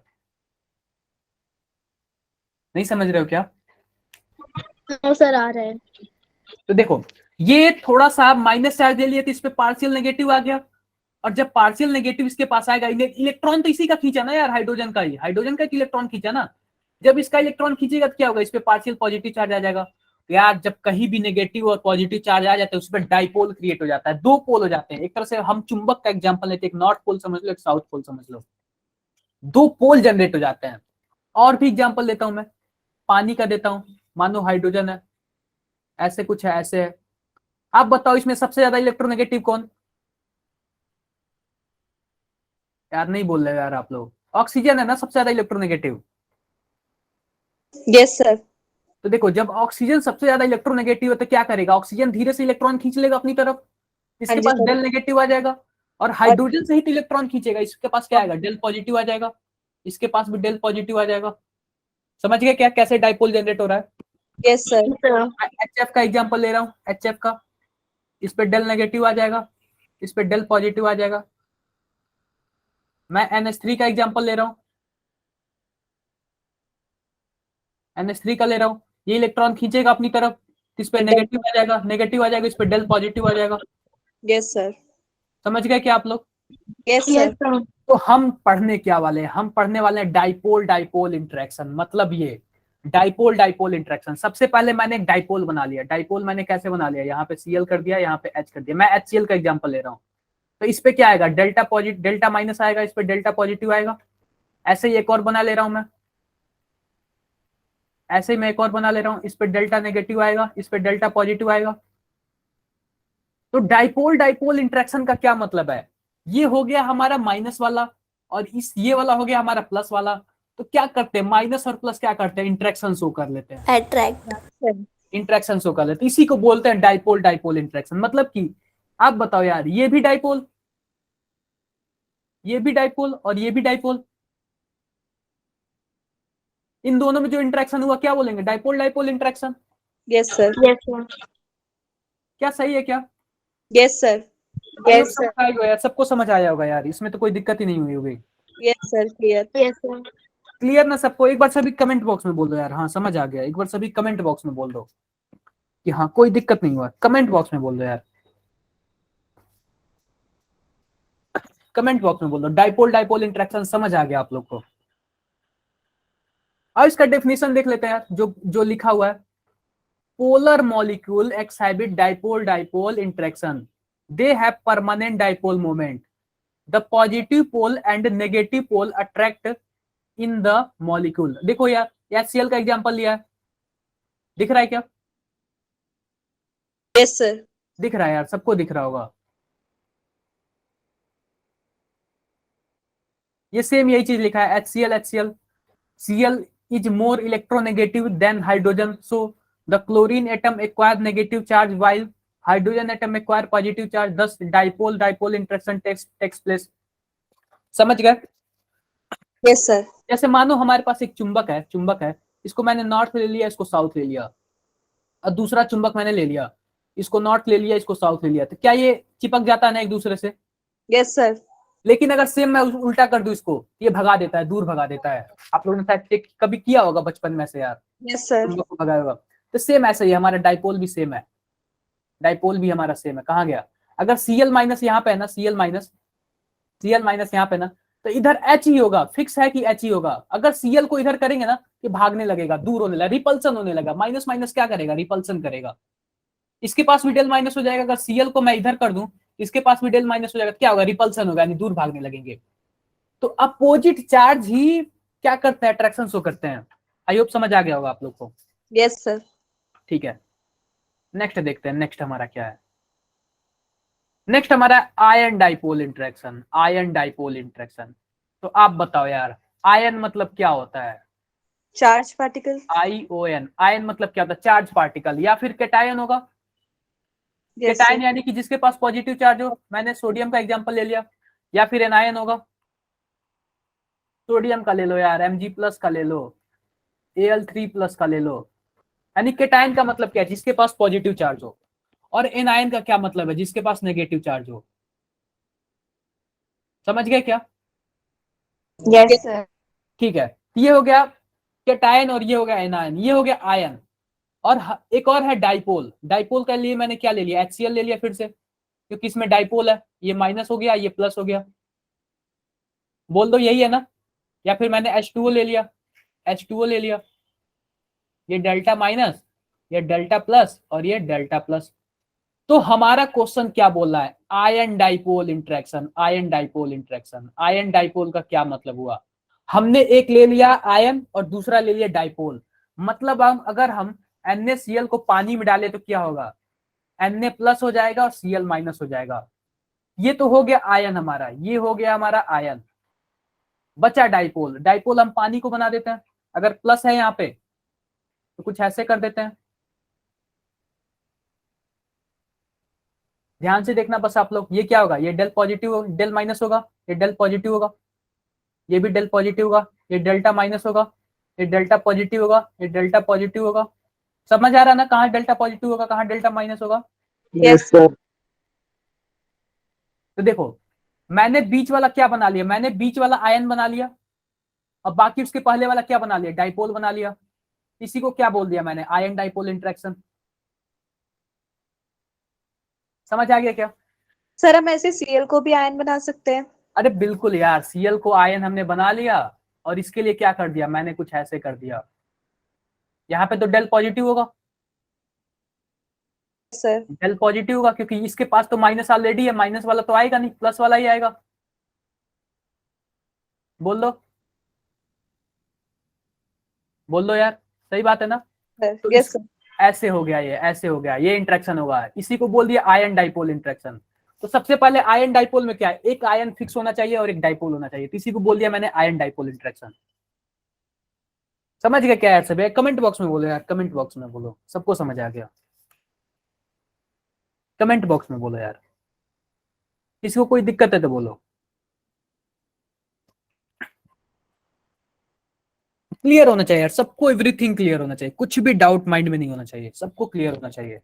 S1: नहीं समझ रहे हो क्या?
S2: नो सर, आ रहा है।
S1: तो देखो ये थोड़ा सा माइनस चार्ज ले लिया तो इस पे पार्शियल नेगेटिव आ गया। और जब पार्शियल नेगेटिव इसके पास आएगा, इलेक्ट्रॉन तो इसी का खींचा ना यार, हाइड्रोजन का ही, हाइड्रोजन का इलेक्ट्रॉन खींचा ना। जब इसका इलेक्ट्रॉन खींचेगा तो क्या होगा, इस पे पार्शियल पॉजिटिव चार्ज आ जाएगा। तो यार जब कहीं भी नेगेटिव और पॉजिटिव चार्ज आ जाता है उस पर डाइपोल क्रिएट हो जाता है, दो पोल हो जाते हैं। एक तरह से हम चुंबक का एग्जांपल लेते हैं, एक नॉर्थ पोल समझ लो, एक साउथ पोल समझ लो, दो पोल जनरेट हो जाते हैं। और भी एग्जांपल देता हूं मैं, पानी का देता हूं। मानो हाइड्रोजन है, ऐसे कुछ है, ऐसे है। आप बताओ इसमें सबसे ज्यादा इलेक्ट्रोनेगेटिव कौन? यार नहीं बोल रहे यार आप लोग। ऑक्सीजन है ना सबसे ज्यादा इलेक्ट्रोनेगेटिव।
S4: Yes sir.
S1: तो देखो जब ऑक्सीजन सबसे ज्यादा इलेक्ट्रोनेगेटिव है तो क्या करेगा, ऑक्सीजन धीरे से इलेक्ट्रॉन खींच लेगा अपनी तरफ,
S4: हाँ
S1: इसके
S4: जी
S1: पास
S4: सर।
S1: डेल नेगेटिव आ जाएगा। और हाइड्रोजन से ही तो इलेक्ट्रॉन खींचेगा, इसके पास क्या आएगा, डेल पॉजिटिव आ जाएगा। इसके पास भी डेल पॉजिटिव आ जाएगा। समझ गए क्या कैसे डाइपोल जनरेट हो रहा है?
S4: Yes sir.
S1: HF का एग्जांपल ले रहा हूँ, HF का, इस पे डेल नेगेटिव आ जाएगा, इस पे डेल पॉजिटिव आ जाएगा। मैं NH3 का एग्जांपल ले रहा हूँ, NH3 का ले रहा हूँ, ये इलेक्ट्रॉन खींचेगा अपनी तरफ इस पे नेगेटिव आ जाएगा, नेगेटिव आ जाएगा, इस पे डेल पॉजिटिव आ जाएगा।
S4: Yes sir.
S1: समझ गए क्या आप लोग?
S4: Yes
S2: yes
S4: sir.
S2: सर।
S1: तो हम पढ़ने क्या वाले हैं? हम पढ़ने वाले हैं डाइपोल डाइपोल इंटरेक्शन। मतलब ये डाइपोल डाइपोल इंटरेक्शन। सबसे पहले मैंने एक डाइपोल बना लिया। डाइपोल मैंने कैसे बना लिया? यहाँ पे Cl कर दिया, यहाँ पे H कर दिया। मैं HCl का एग्जांपल ले रहा हूँ। तो इस पे क्या आएगा? डेल्टा पॉजिटिव, डेल्टा माइनस आएगा, इस पे डेल्टा पॉजिटिव आएगा। ऐसे ही एक और बना ले रहा हूं मैं, ऐसे ही मैं एक और बना ले रहा हूं। इस पे डेल्टा नेगेटिव आएगा, इस पे डेल्टा पॉजिटिव आएगा। तो डाइपोल डाइपोल इंटरेक्शन का क्या मतलब है? ये हो गया हमारा माइनस वाला, और इस ये वाला हो गया हमारा प्लस वाला। तो क्या करते हैं? माइनस और प्लस क्या करते हैं? इंटरेक्शन शो कर लेते हैं,
S2: अट्रैक्ट।
S1: इंटरेक्शन शो कर लेते हैं। इसी को बोलते हैं डाइपोल डाइपोल इंटरेक्शन। मतलब कि आप बताओ यार, ये भी डाइपोल, ये भी डाइपोल और ये भी डाइपोल, इन दोनों में जो इंटरेक्शन हुआ क्या बोलेंगे? Dipole dipole interaction.
S4: Yes sir.
S2: Yes sir.
S1: क्या सही है क्या?
S4: Yes sir.
S1: I hope
S2: yes
S1: समझ
S2: सर।
S1: आया होगा यार, सबको समझ आया होगा यार, इसमें तो कोई दिक्कत ही नहीं हुई होगी।
S4: Yes sir clear.
S2: Yes sir.
S1: Clear ना सबको? एक बार सभी कमेंट बॉक्स में बोल दो यार, हाँ समझ आ गया। एक बार सभी कमेंट बॉक्स में बोल दो कि हाँ कोई दिक्कत नहीं हुआ। कमेंट बॉक्स में बोल दो यार, कमेंट बॉक्स में बोल दो डाइपोल डाइपोल इंटरेक्शन समझ आ गया आप लोग को। अब इसका डेफिनेशन देख लेते हैं यार, जो जो लिखा हुआ है। Polar molecule exhibit dipole dipole interaction, they have permanent dipole moment, the positive pole and negative pole attract in the molecule. देखो यार, HCl का एग्जांपल लिया है, दिख रहा है क्या?
S4: Yes sir.
S1: दिख रहा है यार, सबको दिख रहा होगा। ये सेम यही चीज लिखा है, HCl HCl। Cl is more electronegative than hydrogen, so the chlorine atom acquires negative charge while hydrogen atom acquire positive charge, thus dipole dipole interaction takes place। समझ गए?
S4: Yes sir.
S1: जैसे मानो हमारे पास एक चुंबक है, चुंबक है, इसको मैंने नॉर्थ ले लिया, इसको साउथ ले लिया, और दूसरा चुंबक मैंने ले लिया, इसको नॉर्थ ले लिया, इसको साउथ ले लिया, तो क्या ये चिपक जाता है ना एक दूसरे से?
S4: Yes sir.
S1: लेकिन अगर सेम मैं उल्टा कर दूं इसको, ये भगा देता है, दूर भगा देता है। आप लोगों ने शायद चेक कभी किया होगा बचपन में से यार,
S4: यस सर।
S1: चुंबक को भगाया होगा। तो सेम ऐसा ही हमारा डाइपोल भी सेम है, डाइपोल भी हमारा सेम है। कहाँ गया? अगर Cl माइनस यहाँ पे है ना, Cl माइनस यहाँ पे ना, तो इधर H ही होगा, फिक्स है कि H ही होगा। अगर Cl को इधर करेंगे ना, ये भागने लगेगा, दूर होने लगेगा, रिपल्सन होने लगा। माइनस माइनस क्या करेगा? रिपल्सन करेगा। इसके पास भी डेल माइनस हो जाएगा। अगर Cl को मैं इधर कर दूं, इसके पास भी डेल माइनस हो जाएगा, क्या होगा? रिपल्सन होगा, यानी दूर भागने लगेंगे। तो अपोजिट चार्ज ही क्या करते हैं? अट्रैक्शन शो करते हैं। आई होप समझ आ गया होगा आप लोग को।
S4: Yes sir.
S1: ठीक है, नेक्स्ट देखते हैं, नेक्स्ट हमारा क्या है। नेक्स्ट हमारा ion dipole interaction, ion dipole interaction. तो आप बताओ यार, आयन मतलब क्या होता है?
S4: Charge particle.
S1: ION, आयन मतलब क्या होता है? चार्ज पार्टिकल, या फिर कैटायन होगा।
S4: Yes
S1: cation
S4: sir.
S1: यानी कि जिसके पास पॉजिटिव चार्ज हो, मैंने सोडियम का एग्जांपल ले लिया। या फिर एनायन होगा, सोडियम का ले लो यार, Mg+ का ले लो, Al3+ का ले लो। यानी कैटायन का मतलब क्या है? जिसके पास पॉजिटिव चार्ज हो। और एनायन का क्या मतलब है? जिसके पास नेगेटिव चार्ज हो। समझ गए क्या?
S2: Yes sir.
S1: ठीक है, ये हो गया कैटायन और ये हो गया एनायन, ये हो गया आयन। और एक और है डाइपोल। डाइपोल के लिए मैंने क्या ले लिया? HCl ले लिया फिर से, क्योंकि इसमें डाइपोल है। ये माइनस हो गया, ये प्लस हो गया। बोल दो यही है ना? या फिर मैंने H2O ले लिया, H2O ले लिया, ये डेल्टा माइनस, ये डेल्टा प्लस और ये डेल्टा प्लस। तो हमारा क्वेश्चन क्या बोल रहा है? Ion dipole interaction, ion dipole interaction. Ion dipole का क्या मतलब हुआ? हमने एक ले लिया आयन और दूसरा ले लिया डाइपोल। मतलब अगर हम NaCl को पानी में डाले तो क्या होगा? Na+ हो जाएगा और Cl- हो जाएगा। ये तो हो गया आयन हमारा, ये हो गया हमारा आयन। बचा डाइपोल। डाइपोल हम पानी को बना देते हैं। अगर प्लस है यहाँ पे तो कुछ ऐसे कर देते हैं, ध्यान से देखना बस आप लोग। ये क्या होगा? ये डेल पॉजिटिव, डेल माइनस होगा, ये डेल पॉजिटिव होगा, ये भी डेल पॉजिटिव होगा, ये डेल्टा माइनस होगा, ये डेल्टा पॉजिटिव होगा, ये डेल्टा पॉजिटिव होगा। समझ आ रहा है ना? कहाँ डेल्टा पॉजिटिव होगा, कहाँ डेल्टा माइनस होगा?
S4: Yes sir.
S1: तो देखो, मैंने बीच वाला क्या बना लिया? मैंने बीच वाला आयन बना लिया, और बाकी उसके पहले वाला क्या बना लिया? डाइपोल बना लिया। इसी को क्या बोल दिया मैंने? Ion dipole interaction. समझ आ गया क्या?
S4: सर हम ऐसे Cl को भी आयन बना सकते हैं?
S1: अरे बिल्कुल यार, Cl को आयन हमने बना लिया और इसके लिए क्या कर दिया, मैंने कुछ ऐसे कर दिया, यहाँ पे तो डेल पॉजिटिव होगा,
S4: सर
S1: डेल पॉजिटिव होगा क्योंकि इसके पास तो माइनस ऑलरेडी है, माइनस वाला तो आएगा नहीं, प्लस वाला ही आएगा। बोल दो, बोल दो यार, सही बात है ना?
S4: सर
S1: तो
S4: यस सर।
S1: ऐसे हो गया, ये ऐसे हो गया, ये इंटरेक्शन होगा, इसी को बोल दिया आयन डाइपोल इंटरेक्शन। तो सबसे पहले आयन डाइपोल में क्या है, एक आयन फिक्स होना चाहिए और एक डाइपोल होना चाहिए, तो इसी को बोल दिया मैंने आयन डाइपोल इंटरेक्शन। समझ गया क्या यार सब? कमेंट बॉक्स में बोलो यार, कमेंट बॉक्स में बोलो, सबको समझ आ गया? कमेंट बॉक्स में बोलो यार, किसी को कोई दिक्कत है तो बोलो। क्लियर होना चाहिए यार सबको, एवरीथिंग क्लियर होना चाहिए, कुछ भी डाउट माइंड में नहीं होना चाहिए, सबको क्लियर होना चाहिए।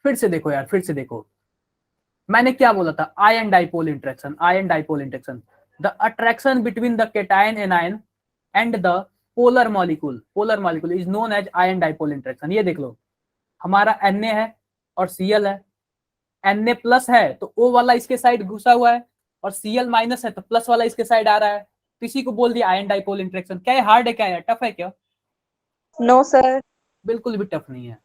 S1: फिर से देखो यार, फिर से देखो, मैंने क्या बोला था, ion dipole interaction, ion dipole interaction, the attraction between the cation anion and the polar molecule is known as ion dipole interaction. ये देख लो, हमारा Na है और Cl है, Na प्लस है तो O वाला इसके साइड घुसा हुआ है और Cl माइनस है तो प्लस वाला इसके साइड आ रहा है, तो इसी को बोल दिया आयन डाइपोल इंटरेक्शन। क्या है, हार्ड है क्या है, टफ है क्या?
S4: No sir.
S1: बिल्कुल भी टफ नहीं है।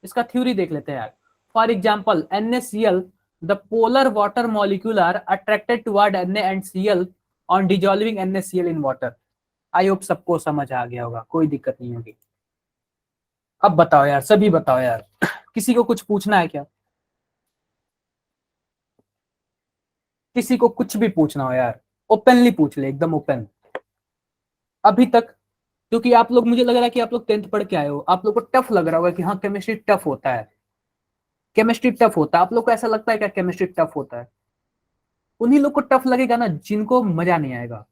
S1: इसका थ्योरी देख लेते हैं यार। For example NaCl, the polar water molecule are attracted toward Na and Cl on dissolving NaCl in water. I hope सबको समझ आ गया होगा, कोई दिक्कत नहीं होगी। अब बताओ यार, सभी बताओ यार, किसी को कुछ पूछना है क्या? किसी को कुछ भी पूछना हो यार, ओपनली पूछ ले, एकदम ओपन। अभी तक, क्योंकि आप लोग, मुझे लग रहा है कि आप लोग 10th पढ़ के आए हो, आप लोग को टफ लग रहा होगा कि हाँ केमिस्ट्री टफ होता है, केमिस्ट्री टफ होता है। आप लोग को ऐसा लगता है क्या केमिस्ट्री टफ होता है? उन्हीं लोग को टफ लगेगा ना जिनको मजा नहीं आएगा।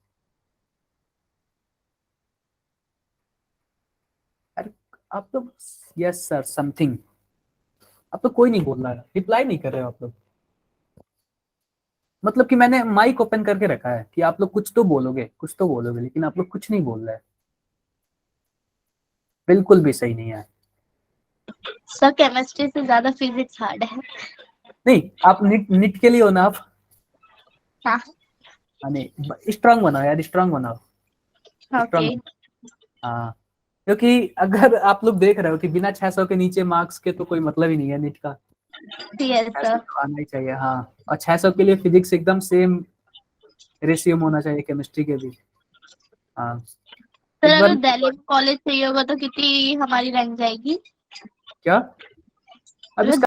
S1: अरे आप तो, यस सर समथिंग, अब तो कोई नहीं बोल रहा है, रिप्लाई नहीं कर रहे हो आप लोग। मतलब कि मैंने माइक ओपन करके रखा है कि आप लोग कुछ तो बोलोगे, कुछ तो बोलोगे, लेकिन आप लोग कुछ नहीं बोल रहे हैं। बिल्कुल भी सही नहीं है।
S2: सर केमिस्ट्री से ज्यादा फिजिक्स हार्ड है।
S1: नहीं, आप निट के लिए हो ना आप?
S2: हाँ।
S1: हाँ, नहीं स्ट्रांग बनाओ यार, स्ट्रांग बनाओ,
S2: ओके।
S1: स्ट्रांग। हाँ, क्योंकि अगर आप लोग देख रहे हो कि बिना 600 के नीचे मार्क्स के तो कोई मतलब ही नहीं है नीट का,
S2: यस
S1: 600
S2: सर।
S1: तो आना ही चाहिए। हाँ, और 600 के लिए फिजिक्स एकदम सेम रेशियो में होना चाहिए केमिस्ट्री के भी। हाँ,
S2: सर
S1: इस बार
S2: अगर दिल्ली में कॉलेज चाहिए होगा तो कितनी हमारी रैंक जाएगी?
S1: क्या, अब
S2: अगर
S1: इसका